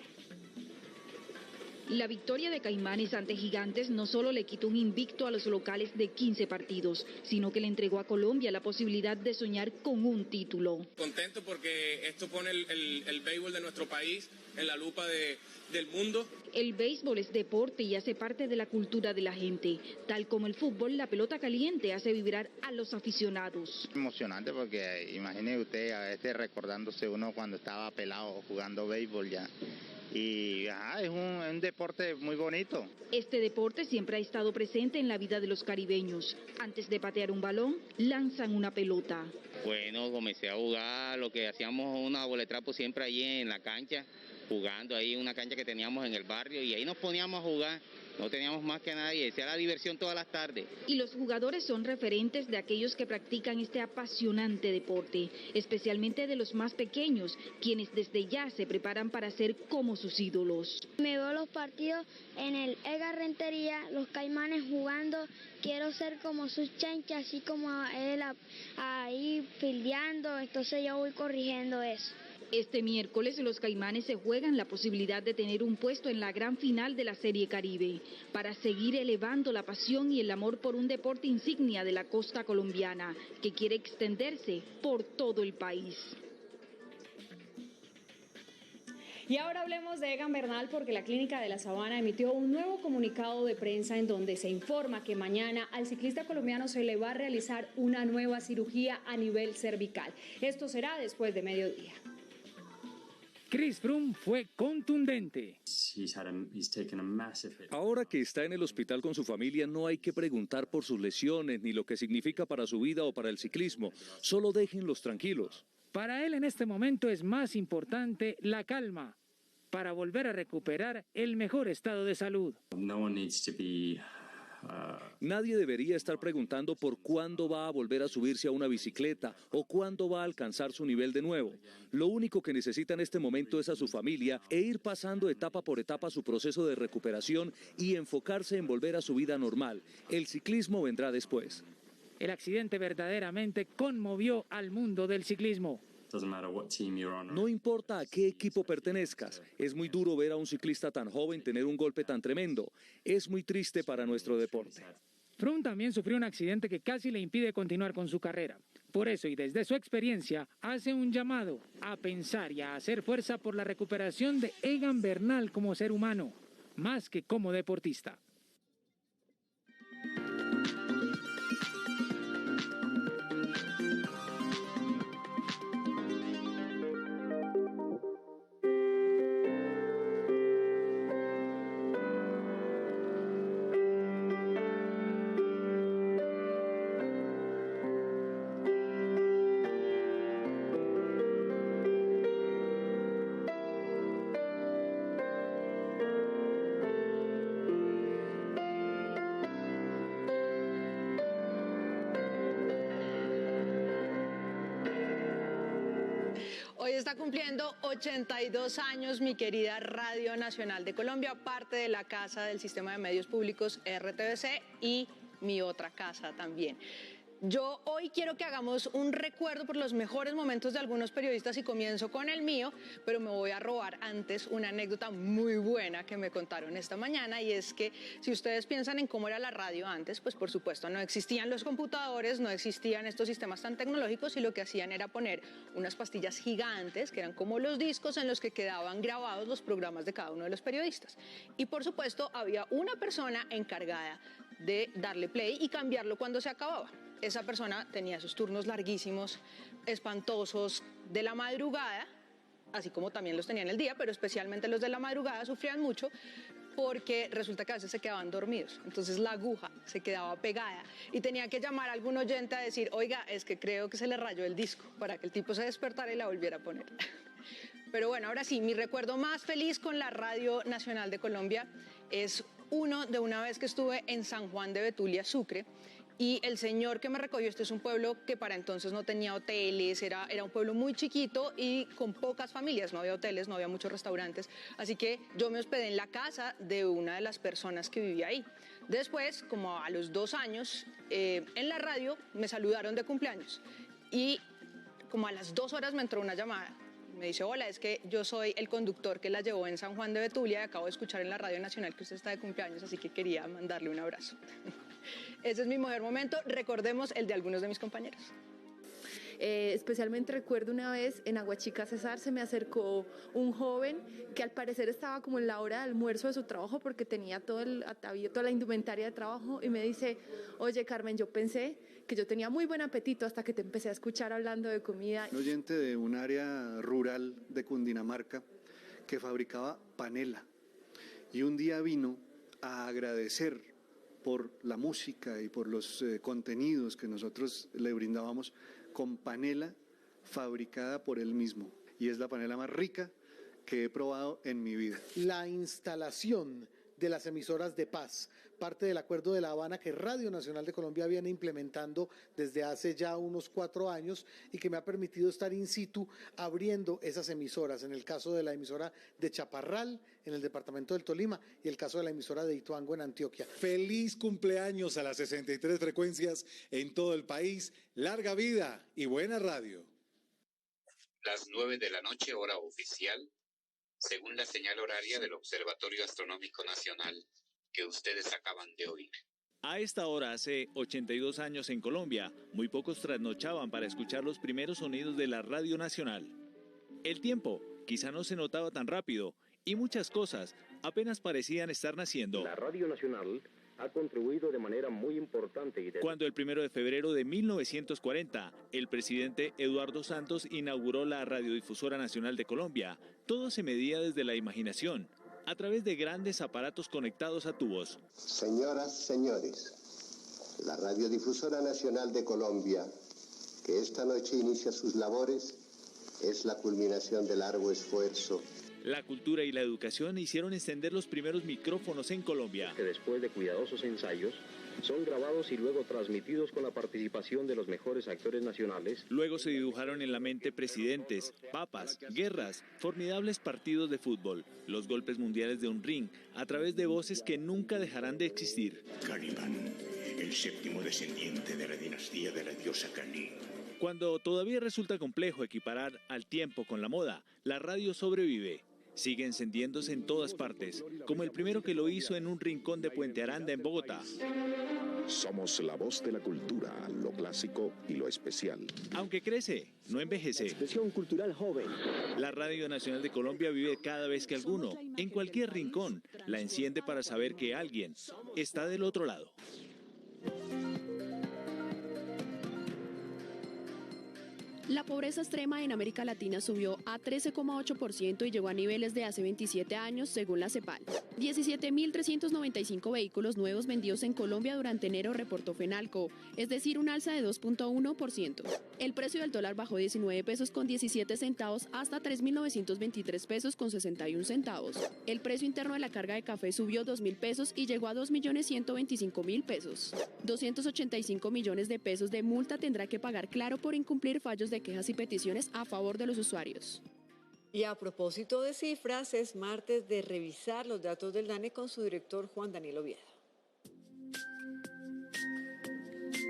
La victoria de Caimanes ante Gigantes no solo le quitó un invicto a los locales de 15 partidos, sino que le entregó a Colombia la posibilidad de soñar con un título. Contento porque esto pone el béisbol de nuestro país en la lupa del mundo. El béisbol es deporte y hace parte de la cultura de la gente. Tal como el fútbol, la pelota caliente hace vibrar a los aficionados. Emocionante porque imagine usted a veces recordándose uno cuando estaba pelado jugando béisbol ya. Y es un deporte muy bonito. Este deporte siempre ha estado presente en la vida de los caribeños. Antes de patear un balón, lanzan una pelota. Bueno, comencé a jugar lo que hacíamos una boletrapo siempre allí en la cancha, jugando ahí en una cancha que teníamos en el barrio y ahí nos poníamos a jugar. No teníamos más que nadie, esa era la diversión todas las tardes. Y los jugadores son referentes de aquellos que practican este apasionante deporte, especialmente de los más pequeños, quienes desde ya se preparan para ser como sus ídolos. Me veo los partidos en el Edgar Rentería, los Caimanes jugando, quiero ser como sus chanchas, así como él ahí fildeando, entonces yo voy corrigiendo eso. Este miércoles los Caimanes se juegan la posibilidad de tener un puesto en la gran final de la Serie Caribe, para seguir elevando la pasión y el amor por un deporte insignia de la costa colombiana, que quiere extenderse por todo el país. Y ahora hablemos de Egan Bernal, porque la Clínica de la Sabana emitió un nuevo comunicado de prensa en donde se informa que mañana al ciclista colombiano se le va a realizar una nueva cirugía a nivel cervical. Esto será después de mediodía. Chris Froome fue contundente. Ahora que está en el hospital con su familia, no hay que preguntar por sus lesiones ni lo que significa para su vida o para el ciclismo. Solo déjenlos tranquilos. Para él en este momento es más importante la calma para volver a recuperar el mejor estado de salud. Nadie debería estar preguntando por cuándo va a volver a subirse a una bicicleta o cuándo va a alcanzar su nivel de nuevo. Lo único que necesita en este momento es a su familia e ir pasando etapa por etapa su proceso de recuperación y enfocarse en volver a su vida normal. El ciclismo vendrá después. El accidente verdaderamente conmovió al mundo del ciclismo. No importa a qué equipo pertenezcas, es muy duro ver a un ciclista tan joven tener un golpe tan tremendo. Es muy triste para nuestro deporte. Froome también sufrió un accidente que casi le impide continuar con su carrera. Por eso, y desde su experiencia, hace un llamado a pensar y a hacer fuerza por la recuperación de Egan Bernal como ser humano, más que como deportista. Hoy está cumpliendo 82 años mi querida Radio Nacional de Colombia, parte de la casa del sistema de medios públicos RTBC y mi otra casa también. Yo hoy quiero que hagamos un recuerdo por los mejores momentos de algunos periodistas y comienzo con el mío, pero me voy a robar antes una anécdota muy buena que me contaron esta mañana, y es que si ustedes piensan en cómo era la radio antes, pues por supuesto no existían los computadores, no existían estos sistemas tan tecnológicos, y lo que hacían era poner unas pastillas gigantes que eran como los discos en los que quedaban grabados los programas de cada uno de los periodistas. Y por supuesto había una persona encargada de darle play y cambiarlo cuando se acababa. Esa persona tenía sus turnos larguísimos, espantosos, de la madrugada, así como también los tenía en el día, pero especialmente los de la madrugada sufrían mucho porque resulta que a veces se quedaban dormidos. Entonces la aguja se quedaba pegada y tenía que llamar a algún oyente a decir, oiga, es que creo que se le rayó el disco, para que el tipo se despertara y la volviera a poner. Pero bueno, ahora sí, mi recuerdo más feliz con la Radio Nacional de Colombia es uno de una vez que estuve en San Juan de Betulia, Sucre, y el señor que me recogió, este es un pueblo que para entonces no tenía hoteles, era un pueblo muy chiquito y con pocas familias, no había hoteles, no había muchos restaurantes, así que yo me hospedé en la casa de una de las personas que vivía ahí. Después, como a los 2 años, en la radio me saludaron de cumpleaños y como a las 2 horas me entró una llamada. Me dice, hola, es que yo soy el conductor que la llevó en San Juan de Betulia y acabo de escuchar en la Radio Nacional que usted está de cumpleaños, así que quería mandarle un abrazo. Ese es mi mejor momento. Recordemos el de algunos de mis compañeros. Especialmente recuerdo una vez en Aguachica Cesar se me acercó un joven que al parecer estaba como en la hora de almuerzo de su trabajo porque tenía todo el atavío, toda la indumentaria de trabajo, y me dice, oye Carmen, yo pensé que yo tenía muy buen apetito hasta que te empecé a escuchar hablando de comida. Un oyente de un área rural de Cundinamarca que fabricaba panela y un día vino a agradecer por la música y por los contenidos que nosotros le brindábamos con panela fabricada por él mismo. Y es la panela más rica que he probado en mi vida. La instalación de las emisoras de paz, parte del Acuerdo de La Habana que Radio Nacional de Colombia viene implementando desde hace ya unos 4 años y que me ha permitido estar in situ abriendo esas emisoras, en el caso de la emisora de Chaparral, en el departamento del Tolima, y el caso de la emisora de Ituango en Antioquia. Feliz cumpleaños a las 63 frecuencias en todo el país, larga vida y buena radio. Las 9 de la noche, hora oficial, según la señal horaria del Observatorio Astronómico Nacional que ustedes acaban de oír. A esta hora, hace 82 años en Colombia, muy pocos trasnochaban para escuchar los primeros sonidos de la Radio Nacional. El tiempo quizá no se notaba tan rápido y muchas cosas apenas parecían estar naciendo. La Radio Nacional ha contribuido de manera muy importante. Cuando el 1 de febrero de 1940, el presidente Eduardo Santos inauguró la Radiodifusora Nacional de Colombia, todo se medía desde la imaginación, a través de grandes aparatos conectados a tubos. Señoras, señores, la Radiodifusora Nacional de Colombia, que esta noche inicia sus labores, es la culminación del largo esfuerzo. La cultura y la educación hicieron encender los primeros micrófonos en Colombia. Que después de cuidadosos ensayos, son grabados y luego transmitidos con la participación de los mejores actores nacionales. Luego se dibujaron en la mente presidentes, papas, guerras, formidables partidos de fútbol, los golpes mundiales de un ring, a través de voces que nunca dejarán de existir. Caliban, el séptimo descendiente de la dinastía de la diosa Kali. Cuando todavía resulta complejo equiparar al tiempo con la moda, la radio sobrevive. Sigue encendiéndose en todas partes, como el primero que lo hizo en un rincón de Puente Aranda en Bogotá. Somos la voz de la cultura, lo clásico y lo especial. Aunque crece, no envejece. Expresión cultural joven. La Radio Nacional de Colombia vive cada vez que alguno, en cualquier rincón, la enciende para saber que alguien está del otro lado. La pobreza extrema en América Latina subió a 13,8% y llegó a niveles de hace 27 años, según la CEPAL. 17.395 vehículos nuevos vendidos en Colombia durante enero, reportó Fenalco, es decir, un alza de 2,1%. El precio del dólar bajó 19 pesos con 17 centavos hasta 3.923 pesos con 61 centavos. El precio interno de la carga de café subió 2.000 pesos y llegó a 2.125.000 pesos. 285 millones de pesos de multa tendrá que pagar Claro por incumplir fallos de quejas y peticiones a favor de los usuarios. Y a propósito de cifras, es martes de revisar los datos del DANE con su director Juan Daniel Oviedo.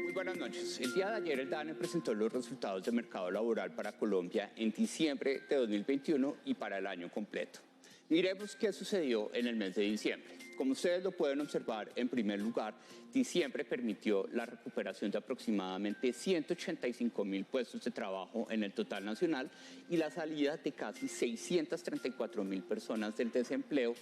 Muy buenas noches. El día de ayer el DANE presentó los resultados de mercado laboral para Colombia en diciembre de 2021 y para el año completo. Miremos qué sucedió en el mes de diciembre. Como ustedes lo pueden observar, en primer lugar, diciembre permitió la recuperación de aproximadamente 185.000 puestos de trabajo en el total nacional y la salida de casi 634.000 personas del desempleo,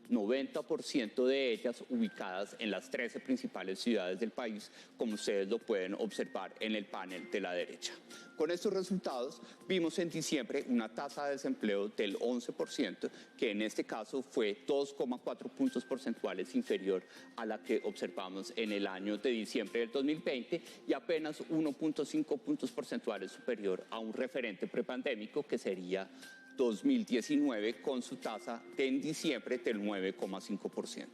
90% de ellas ubicadas en las 13 principales ciudades del país, como ustedes lo pueden observar en el panel de la derecha. Con estos resultados vimos en diciembre una tasa de desempleo del 11%, que en este caso fue 2,4 puntos porcentuales inferior a la que observamos en el año de diciembre del 2020 y apenas 1,5 puntos porcentuales superior a un referente prepandémico que sería 2019 con su tasa de en diciembre del 9,5%.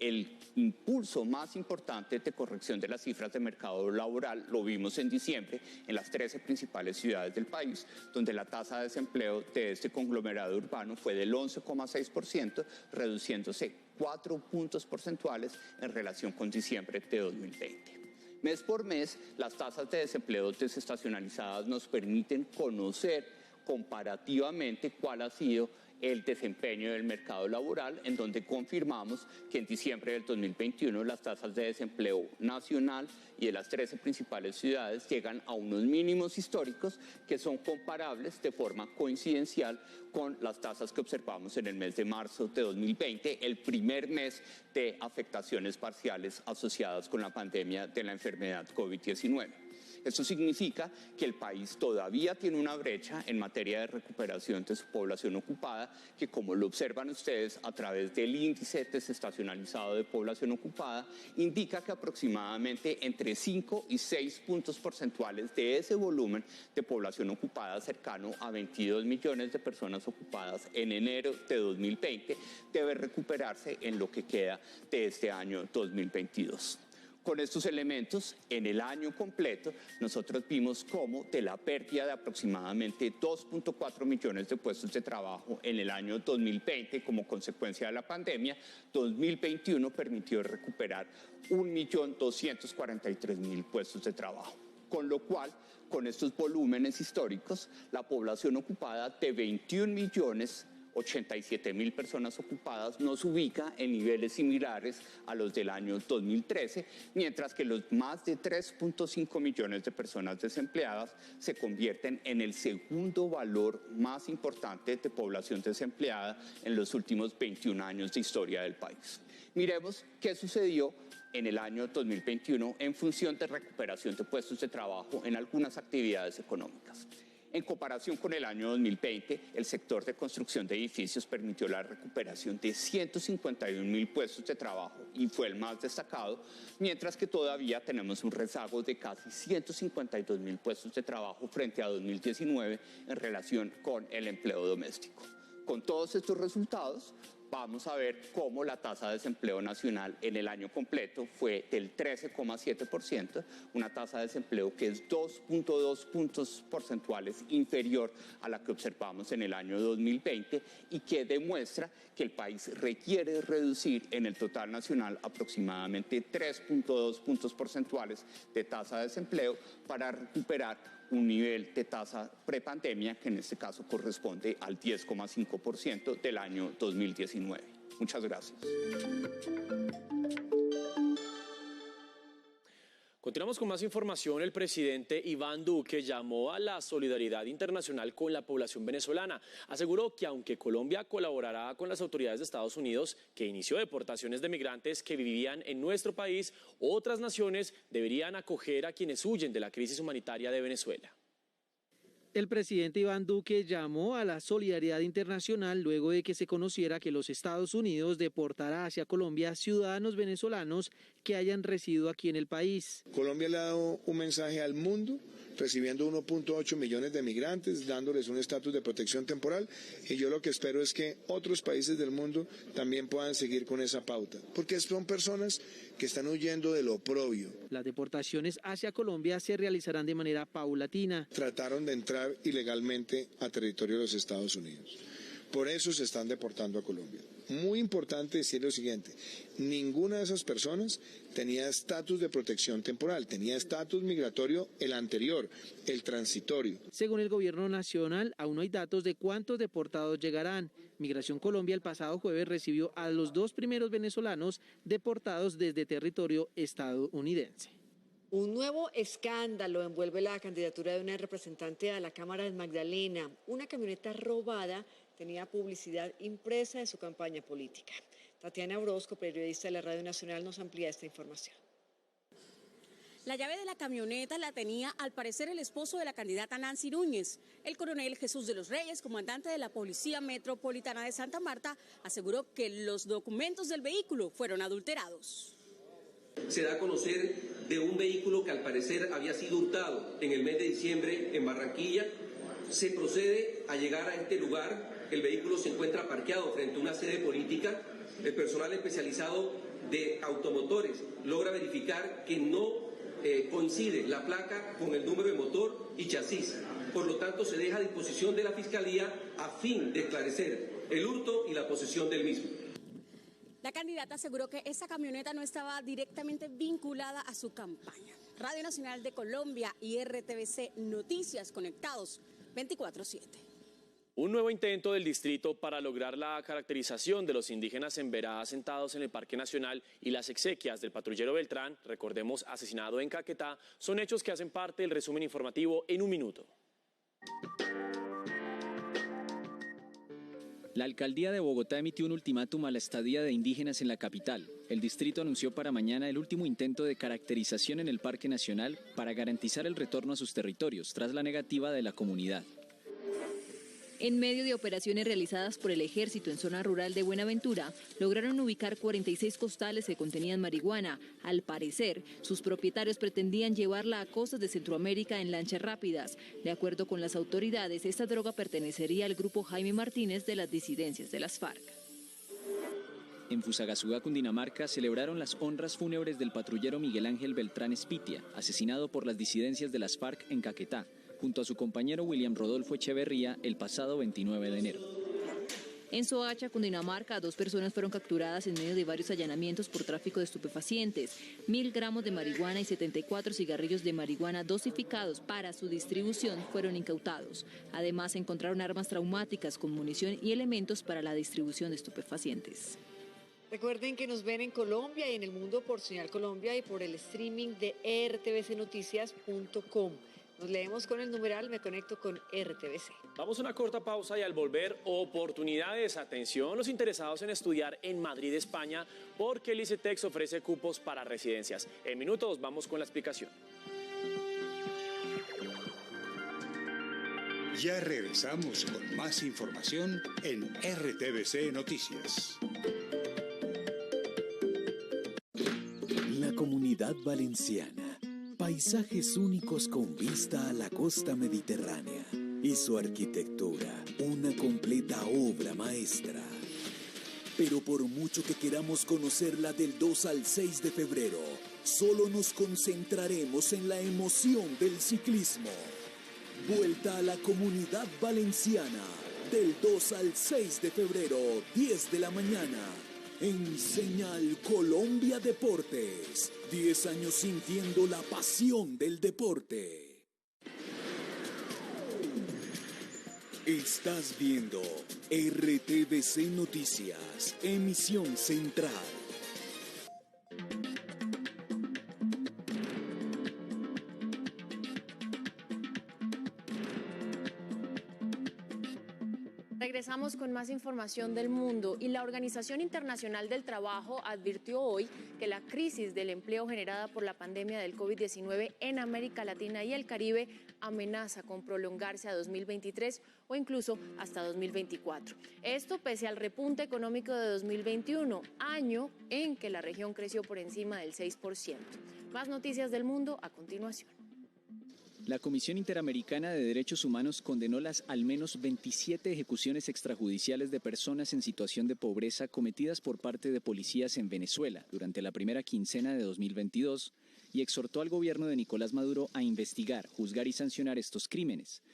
El impulso más importante de corrección de las cifras de mercado laboral lo vimos en diciembre en las 13 principales ciudades del país, donde la tasa de desempleo de este conglomerado urbano fue del 11,6%, reduciéndose 4 puntos porcentuales en relación con diciembre de 2020. Mes por mes, las tasas de desempleo desestacionalizadas nos permiten conocer comparativamente cuál ha sido el desempeño del mercado laboral, en donde confirmamos que en diciembre del 2021 las tasas de desempleo nacional y de las 13 principales ciudades llegan a unos mínimos históricos que son comparables de forma coincidencial con las tasas que observamos en el mes de marzo de 2020, el primer mes de afectaciones parciales asociadas con la pandemia de la enfermedad COVID-19. Esto significa que el país todavía tiene una brecha en materia de recuperación de su población ocupada, que como lo observan ustedes a través del índice desestacionalizado de población ocupada, indica que aproximadamente entre 5 y 6 puntos porcentuales de ese volumen de población ocupada cercano a 22 millones de personas ocupadas en enero de 2020 debe recuperarse en lo que queda de este año 2022. Con estos elementos, en el año completo, nosotros vimos cómo de la pérdida de aproximadamente 2,4 millones de puestos de trabajo en el año 2020 como consecuencia de la pandemia, 2021 permitió recuperar 1.243.000 puestos de trabajo. Con lo cual, con estos volúmenes históricos, la población ocupada de 21 millones 87.000 personas ocupadas, nos ubica en niveles similares a los del año 2013, mientras que los más de 3.5 millones de personas desempleadas se convierten en el segundo valor más importante de población desempleada en los últimos 21 años de historia del país. Miremos qué sucedió en el año 2021 en función de recuperación de puestos de trabajo en algunas actividades económicas. En comparación con el año 2020, el sector de construcción de edificios permitió la recuperación de 151.000 puestos de trabajo y fue el más destacado, mientras que todavía tenemos un rezago de casi 152.000 puestos de trabajo frente a 2019 en relación con el empleo doméstico. Con todos estos resultados, vamos a ver cómo la tasa de desempleo nacional en el año completo fue del 13,7%, una tasa de desempleo que es 2.2 puntos porcentuales inferior a la que observamos en el año 2020 y que demuestra que el país requiere reducir en el total nacional aproximadamente 3.2 puntos porcentuales de tasa de desempleo para recuperar un nivel de tasa prepandemia que en este caso corresponde al 10,5% del año 2019. Muchas gracias. Continuamos con más información. El presidente Iván Duque llamó a la solidaridad internacional con la población venezolana. Aseguró que aunque Colombia colaborará con las autoridades de Estados Unidos, que inició deportaciones de migrantes que vivían en nuestro país, otras naciones deberían acoger a quienes huyen de la crisis humanitaria de Venezuela. El presidente Iván Duque llamó a la solidaridad internacional luego de que se conociera que los Estados Unidos deportará hacia Colombia ciudadanos venezolanos que hayan residido aquí en el país. Colombia le ha dado un mensaje al mundo, recibiendo 1.8 millones de migrantes, dándoles un estatus de protección temporal, y yo lo que espero es que otros países del mundo también puedan seguir con esa pauta, porque son personas que están huyendo del oprobio. Las deportaciones hacia Colombia se realizarán de manera paulatina. Trataron de entrar ilegalmente a territorio de los Estados Unidos. Por eso se están deportando a Colombia. Muy importante decir lo siguiente, ninguna de esas personas tenía estatus de protección temporal, tenía estatus migratorio el anterior, el transitorio. Según el gobierno nacional, aún no hay datos de cuántos deportados llegarán. Migración Colombia el pasado jueves recibió a los 2 primeros venezolanos deportados desde territorio estadounidense. Un nuevo escándalo envuelve la candidatura de una representante a la Cámara de Magdalena. Una camioneta robada tenía publicidad impresa de su campaña política. Tatiana Orozco, periodista de la Radio Nacional, nos amplía esta información. La llave de la camioneta la tenía al parecer el esposo de la candidata Nancy Núñez. El coronel Jesús de los Reyes, comandante de la Policía Metropolitana de Santa Marta, aseguró que los documentos del vehículo fueron adulterados. Se da a conocer de un vehículo que al parecer había sido hurtado en el mes de diciembre en Barranquilla. Se procede a llegar a este lugar. El vehículo se encuentra parqueado frente a una sede política. El personal especializado de automotores logra verificar que no coincide la placa con el número de motor y chasis. Por lo tanto, se deja a disposición de la Fiscalía a fin de esclarecer el hurto y la posesión del mismo. La candidata aseguró que esa camioneta no estaba directamente vinculada a su campaña. Radio Nacional de Colombia y RTVC Noticias, conectados 24/7. Un nuevo intento del distrito para lograr la caracterización de los indígenas en Verá asentados en el Parque Nacional y las exequias del patrullero Beltrán, recordemos asesinado en Caquetá, son hechos que hacen parte del resumen informativo en un minuto. La alcaldía de Bogotá emitió un ultimátum a la estadía de indígenas en la capital. El distrito anunció para mañana el último intento de caracterización en el Parque Nacional para garantizar el retorno a sus territorios tras la negativa de la comunidad. En medio de operaciones realizadas por el ejército en zona rural de Buenaventura, lograron ubicar 46 costales que contenían marihuana. Al parecer, sus propietarios pretendían llevarla a costas de Centroamérica en lanchas rápidas. De acuerdo con las autoridades, esta droga pertenecería al grupo Jaime Martínez de las disidencias de las FARC. En Fusagasugá, Cundinamarca, celebraron las honras fúnebres del patrullero Miguel Ángel Beltrán Espitia, asesinado por las disidencias de las FARC en Caquetá, junto a su compañero William Rodolfo Echeverría el pasado 29 de enero. En Soacha, Cundinamarca, 2 personas fueron capturadas en medio de varios allanamientos por tráfico de estupefacientes. 1.000 gramos de marihuana y 74 cigarrillos de marihuana dosificados para su distribución fueron incautados. Además, se encontraron armas traumáticas con munición y elementos para la distribución de estupefacientes. Recuerden que nos ven en Colombia y en el mundo por Señal Colombia y por el streaming de rtbcnoticias.com. Nos leemos con el numeral Me Conecto con RTBC. Vamos a una corta pausa y al volver, oportunidades. Atención, los interesados en estudiar en Madrid, España, porque el ICETEX ofrece cupos para residencias. En minutos vamos con la explicación. Ya regresamos con más información en RTBC Noticias. La Comunidad Valenciana. Paisajes únicos con vista a la costa mediterránea. Y su arquitectura, una completa obra maestra. Pero por mucho que queramos conocerla del 2 al 6 de febrero, solo nos concentraremos en la emoción del ciclismo. Vuelta a la Comunidad Valenciana, del 2 al 6 de febrero, 10 de la mañana, en Señal Colombia Deportes. 10 años sintiendo la pasión del deporte. Estás viendo RTBC Noticias, emisión central. Regresamos con más información del mundo y la Organización Internacional del Trabajo advirtió hoy que la crisis del empleo generada por la pandemia del COVID-19 en América Latina y el Caribe amenaza con prolongarse a 2023 o incluso hasta 2024. Esto pese al repunte económico de 2021, año en que la región creció por encima del 6%. Más noticias del mundo a continuación. La Comisión Interamericana de Derechos Humanos condenó las al menos 27 ejecuciones extrajudiciales de personas en situación de pobreza cometidas por parte de policías en Venezuela durante la primera quincena de 2022 y exhortó al gobierno de Nicolás Maduro a investigar, juzgar y sancionar estos crímenes.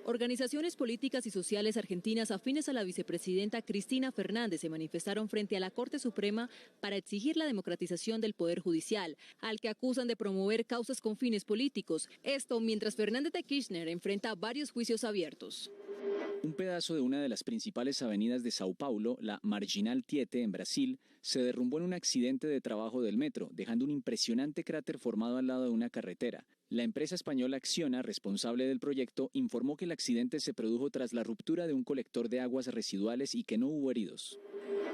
Organizaciones políticas y sociales argentinas afines a la vicepresidenta Cristina Fernández se manifestaron frente a la Corte Suprema para exigir la democratización del Poder Judicial, al que acusan de promover causas con fines políticos. Esto mientras Fernández de Kirchner enfrenta varios juicios abiertos. Un pedazo de una de las principales avenidas de Sao Paulo, la Marginal Tietê en Brasil, se derrumbó en un accidente de trabajo del metro, dejando un impresionante cráter formado al lado de una carretera. La empresa española Acciona, responsable del proyecto, informó que el accidente se produjo tras la ruptura de un colector de aguas residuales y que no hubo heridos.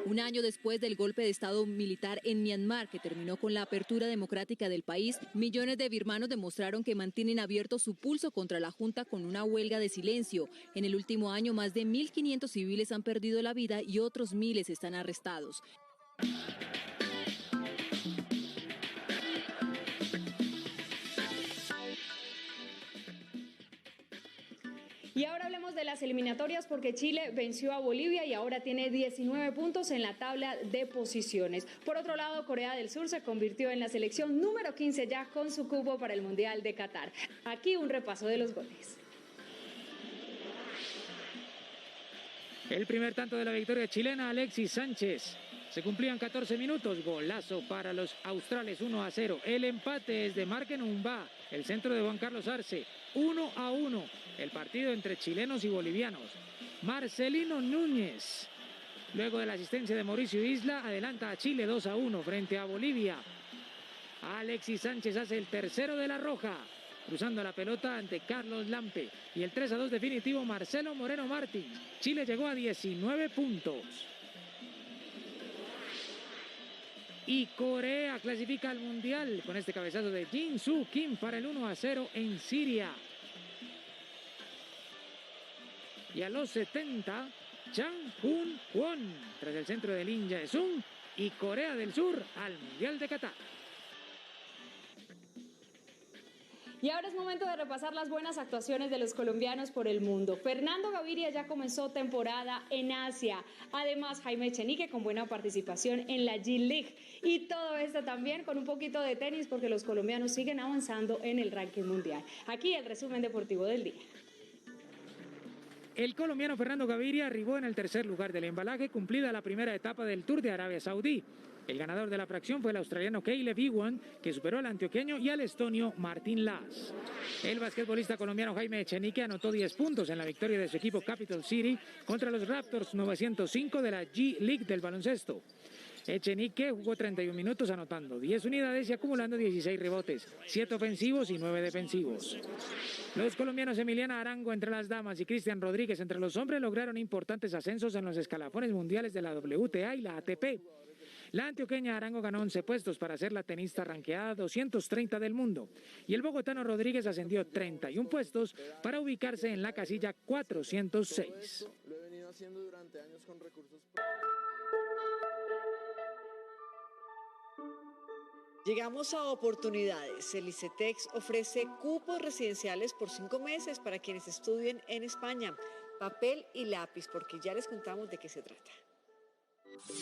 Un año después del golpe de Estado militar en Myanmar, que terminó con la apertura democrática del país, millones de birmanos demostraron que mantienen abierto su pulso contra la junta con una huelga de silencio. En el último año, más de 1.500 civiles han perdido la vida y otros miles están arrestados. Y ahora hablemos de las eliminatorias porque Chile venció a Bolivia y ahora tiene 19 puntos en la tabla de posiciones. Por otro lado, Corea del Sur se convirtió en la selección número 15 ya con su cupo para el Mundial de Qatar. Aquí un repaso de los goles. El primer tanto de la victoria chilena, Alexis Sánchez. Se cumplían 14 minutos, golazo para los australes, 1-0. El empate es de Marc Numba, el centro de Juan Carlos Arce, 1-1. El partido entre chilenos y bolivianos. Marcelino Núñez, luego de la asistencia de Mauricio Isla, adelanta a Chile 2-1 frente a Bolivia. Alexis Sánchez hace el tercero de la roja, cruzando la pelota ante Carlos Lampe. Y el 3-2 definitivo, Marcelo Moreno Martins. Chile llegó a 19 puntos. Y Corea clasifica al Mundial con este cabezazo de Jin-Soo Kim para el 1-0 en Siria. Y a los 70, Chang Hun-won, tras el centro de Lim Jae-sung, y Corea del Sur al Mundial de Qatar. Y ahora es momento de repasar las buenas actuaciones de los colombianos por el mundo. Fernando Gaviria ya comenzó temporada en Asia. Además, Jaime Echenique con buena participación en la G-League. Y todo esto también con un poquito de tenis porque los colombianos siguen avanzando en el ranking mundial. Aquí el resumen deportivo del día. El colombiano Fernando Gaviria arribó en el tercer lugar del embalaje, cumplida la primera etapa del Tour de Arabia Saudí. El ganador de la fracción fue el australiano Caleb Ewan, que superó al antioqueño y al estonio Martín Las. El basquetbolista colombiano Jaime Echenique anotó 10 puntos en la victoria de su equipo Capital City contra los Raptors 905 de la G-League del baloncesto. Echenique jugó 31 minutos anotando 10 unidades y acumulando 16 rebotes, 7 ofensivos y 9 defensivos. Los colombianos Emiliana Arango entre las damas y Cristian Rodríguez entre los hombres lograron importantes ascensos en los escalafones mundiales de la WTA y la ATP. La antioqueña Arango ganó 11 puestos para ser la tenista ranqueada 230 del mundo y el bogotano Rodríguez ascendió 31 puestos para ubicarse en la casilla 406. Lo he venido haciendo durante años con recursos. Llegamos a oportunidades. El ICETEX ofrece cupos residenciales por 5 meses para quienes estudien en España. Papel y lápiz, porque ya les contamos de qué se trata.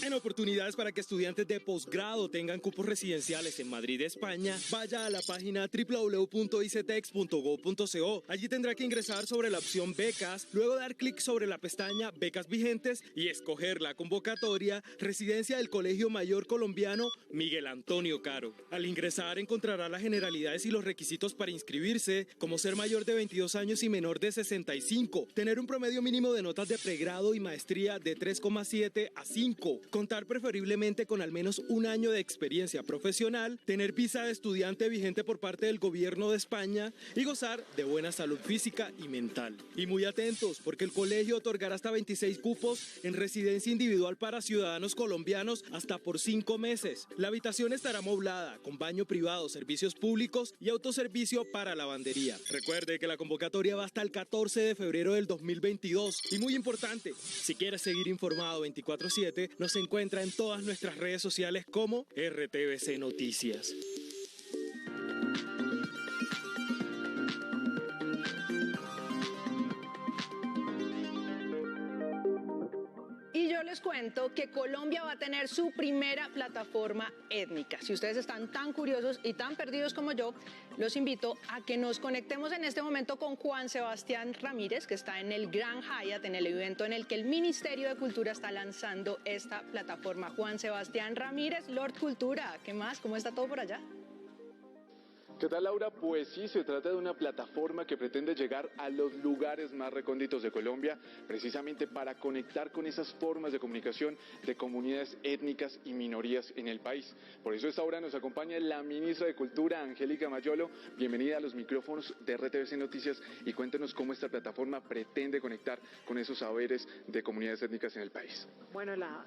En oportunidades para que estudiantes de posgrado tengan cupos residenciales en Madrid, España, vaya a la página www.icetex.go.co. Allí tendrá que ingresar sobre la opción becas, luego dar clic sobre la pestaña becas vigentes y escoger la convocatoria residencia del Colegio Mayor Colombiano Miguel Antonio Caro. Al ingresar encontrará las generalidades y los requisitos para inscribirse, como ser mayor de 22 años y menor de 65, tener un promedio mínimo de notas de pregrado y maestría de 3,7 a 5, contar preferiblemente con al menos un año de experiencia profesional, tener visa de estudiante vigente por parte del gobierno de España y gozar de buena salud física y mental. Y muy atentos, porque el colegio otorgará hasta 26 cupos en residencia individual para ciudadanos colombianos hasta por 5 meses. La habitación estará amoblada, con baño privado, servicios públicos y autoservicio para lavandería. Recuerde que la convocatoria va hasta el 14 de febrero del 2022. Y muy importante, si quieres seguir informado 24/7, nos encuentra en todas nuestras redes sociales como RTBC Noticias. Y yo les cuento que Colombia va a tener su primera plataforma étnica. Si ustedes están tan curiosos y tan perdidos como yo, los invito a que nos conectemos en este momento con Juan Sebastián Ramírez, que está en el Grand Hyatt, en el evento en el que el Ministerio de Cultura está lanzando esta plataforma. Juan Sebastián Ramírez, Lord Cultura, ¿qué más? ¿Cómo está todo por allá? ¿Qué tal, Laura? Pues sí, se trata de una plataforma que pretende llegar a los lugares más recónditos de Colombia, precisamente para conectar con esas formas de comunicación de comunidades étnicas y minorías en el país. Por eso esta hora nos acompaña la ministra de Cultura, Angélica Mayolo. Bienvenida a los micrófonos de RTBC Noticias y cuéntenos cómo esta plataforma pretende conectar con esos saberes de comunidades étnicas en el país. Bueno, la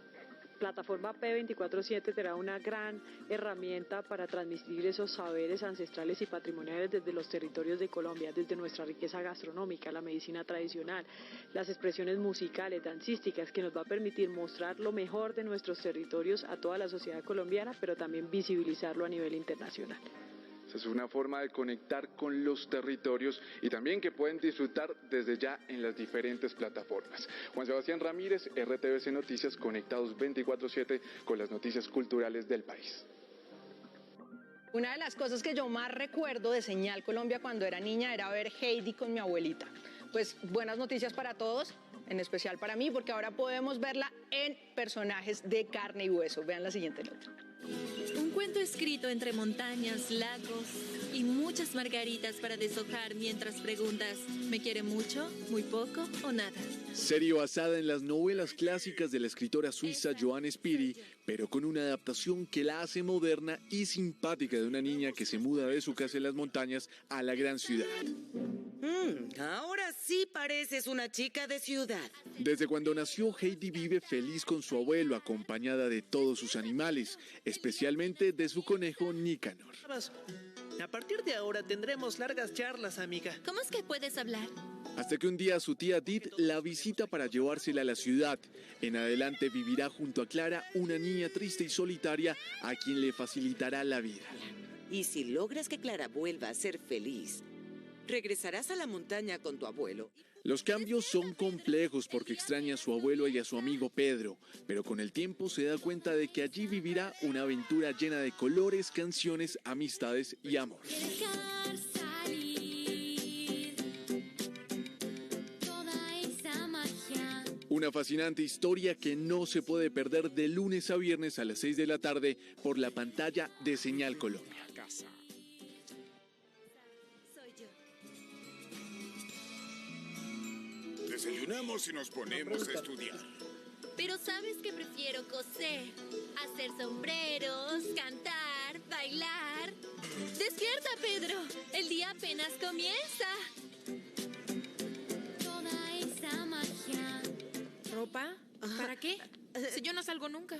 plataforma P247 será una gran herramienta para transmitir esos saberes ancestrales y patrimoniales desde los territorios de Colombia, desde nuestra riqueza gastronómica, la medicina tradicional, las expresiones musicales, dancísticas, que nos va a permitir mostrar lo mejor de nuestros territorios a toda la sociedad colombiana, pero también visibilizarlo a nivel internacional. Es una forma de conectar con los territorios y también que pueden disfrutar desde ya en las diferentes plataformas. Juan Sebastián Ramírez, RTBC Noticias, conectados 24/7 con las noticias culturales del país. Una de las cosas que yo más recuerdo de Señal Colombia cuando era niña era ver Heidi con mi abuelita. Pues buenas noticias para todos, en especial para mí, porque ahora podemos verla en personajes de carne y hueso. Vean la siguiente nota. Un cuento escrito entre montañas, lagos y muchas margaritas para deshojar mientras preguntas, ¿me quiere mucho, muy poco o nada? Serie basada en las novelas clásicas de la escritora suiza Joanne Spiri, pero con una adaptación que la hace moderna y simpática de una niña que se muda de su casa en las montañas a la gran ciudad. Ahora sí pareces una chica de ciudad. Desde cuando nació, Heidi vive feliz con su abuelo, acompañada de todos sus animales, especialmente de su conejo Nicanor. A partir de ahora tendremos largas charlas, amiga. ¿Cómo es que puedes hablar? Hasta que un día su tía Did la visita para llevársela a la ciudad. En adelante vivirá junto a Clara, una niña triste y solitaria a quien le facilitará la vida. Y si logras que Clara vuelva a ser feliz, regresarás a la montaña con tu abuelo. Los cambios son complejos porque extraña a su abuelo y a su amigo Pedro, pero con el tiempo se da cuenta de que allí vivirá una aventura llena de colores, canciones, amistades y amor. Toda esa Una fascinante historia que no se puede perder de lunes a viernes a las 6 de la tarde por la pantalla de Señal Colombia. Desayunamos y nos ponemos a estudiar. Pero ¿sabes que prefiero coser? Hacer sombreros, cantar, bailar. ¡Despierta, Pedro! El día apenas comienza. Toda esa magia. ¿Ropa? ¿Para qué? Si yo no salgo nunca.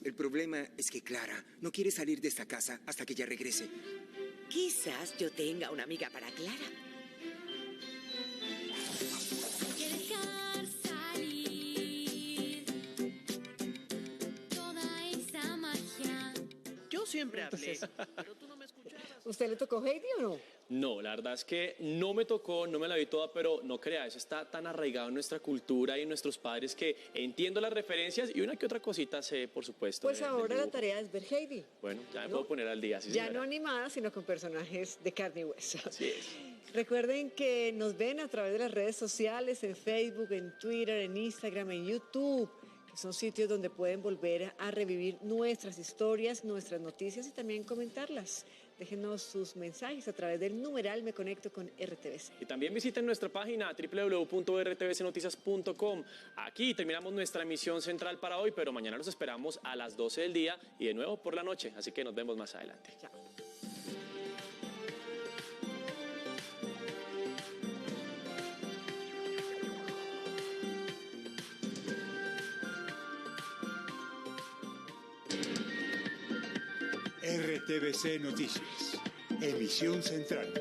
El problema es que Clara no quiere salir de esta casa hasta que ella regrese. Quizás yo tenga una amiga para Clara. Dejar salir toda esa magia. Yo siempre hablé, pero tú no me escuchabas. ¿Usted le tocó Heidi o no? No, la verdad es que no me tocó, no me la vi toda, pero no crea, eso está tan arraigado en nuestra cultura y en nuestros padres que entiendo las referencias y una que otra cosita sé, por supuesto. Pues ahora la tarea es ver Heidi. Bueno, ya me puedo poner al día. Sí, ya señora. no animada, sino con personajes de carne y hueso. Así es. Recuerden que nos ven a través de las redes sociales, en Facebook, en Twitter, en Instagram, en YouTube, que son sitios donde pueden volver a revivir nuestras historias, nuestras noticias y también comentarlas. Déjenos sus mensajes a través del numeral Me Conecto con RTVC. Y también visiten nuestra página www.rtvcnoticias.com. Aquí terminamos nuestra emisión central para hoy, pero mañana los esperamos a las 12 del día y de nuevo por la noche. Así que nos vemos más adelante. Chao. RTVC Noticias, emisión central.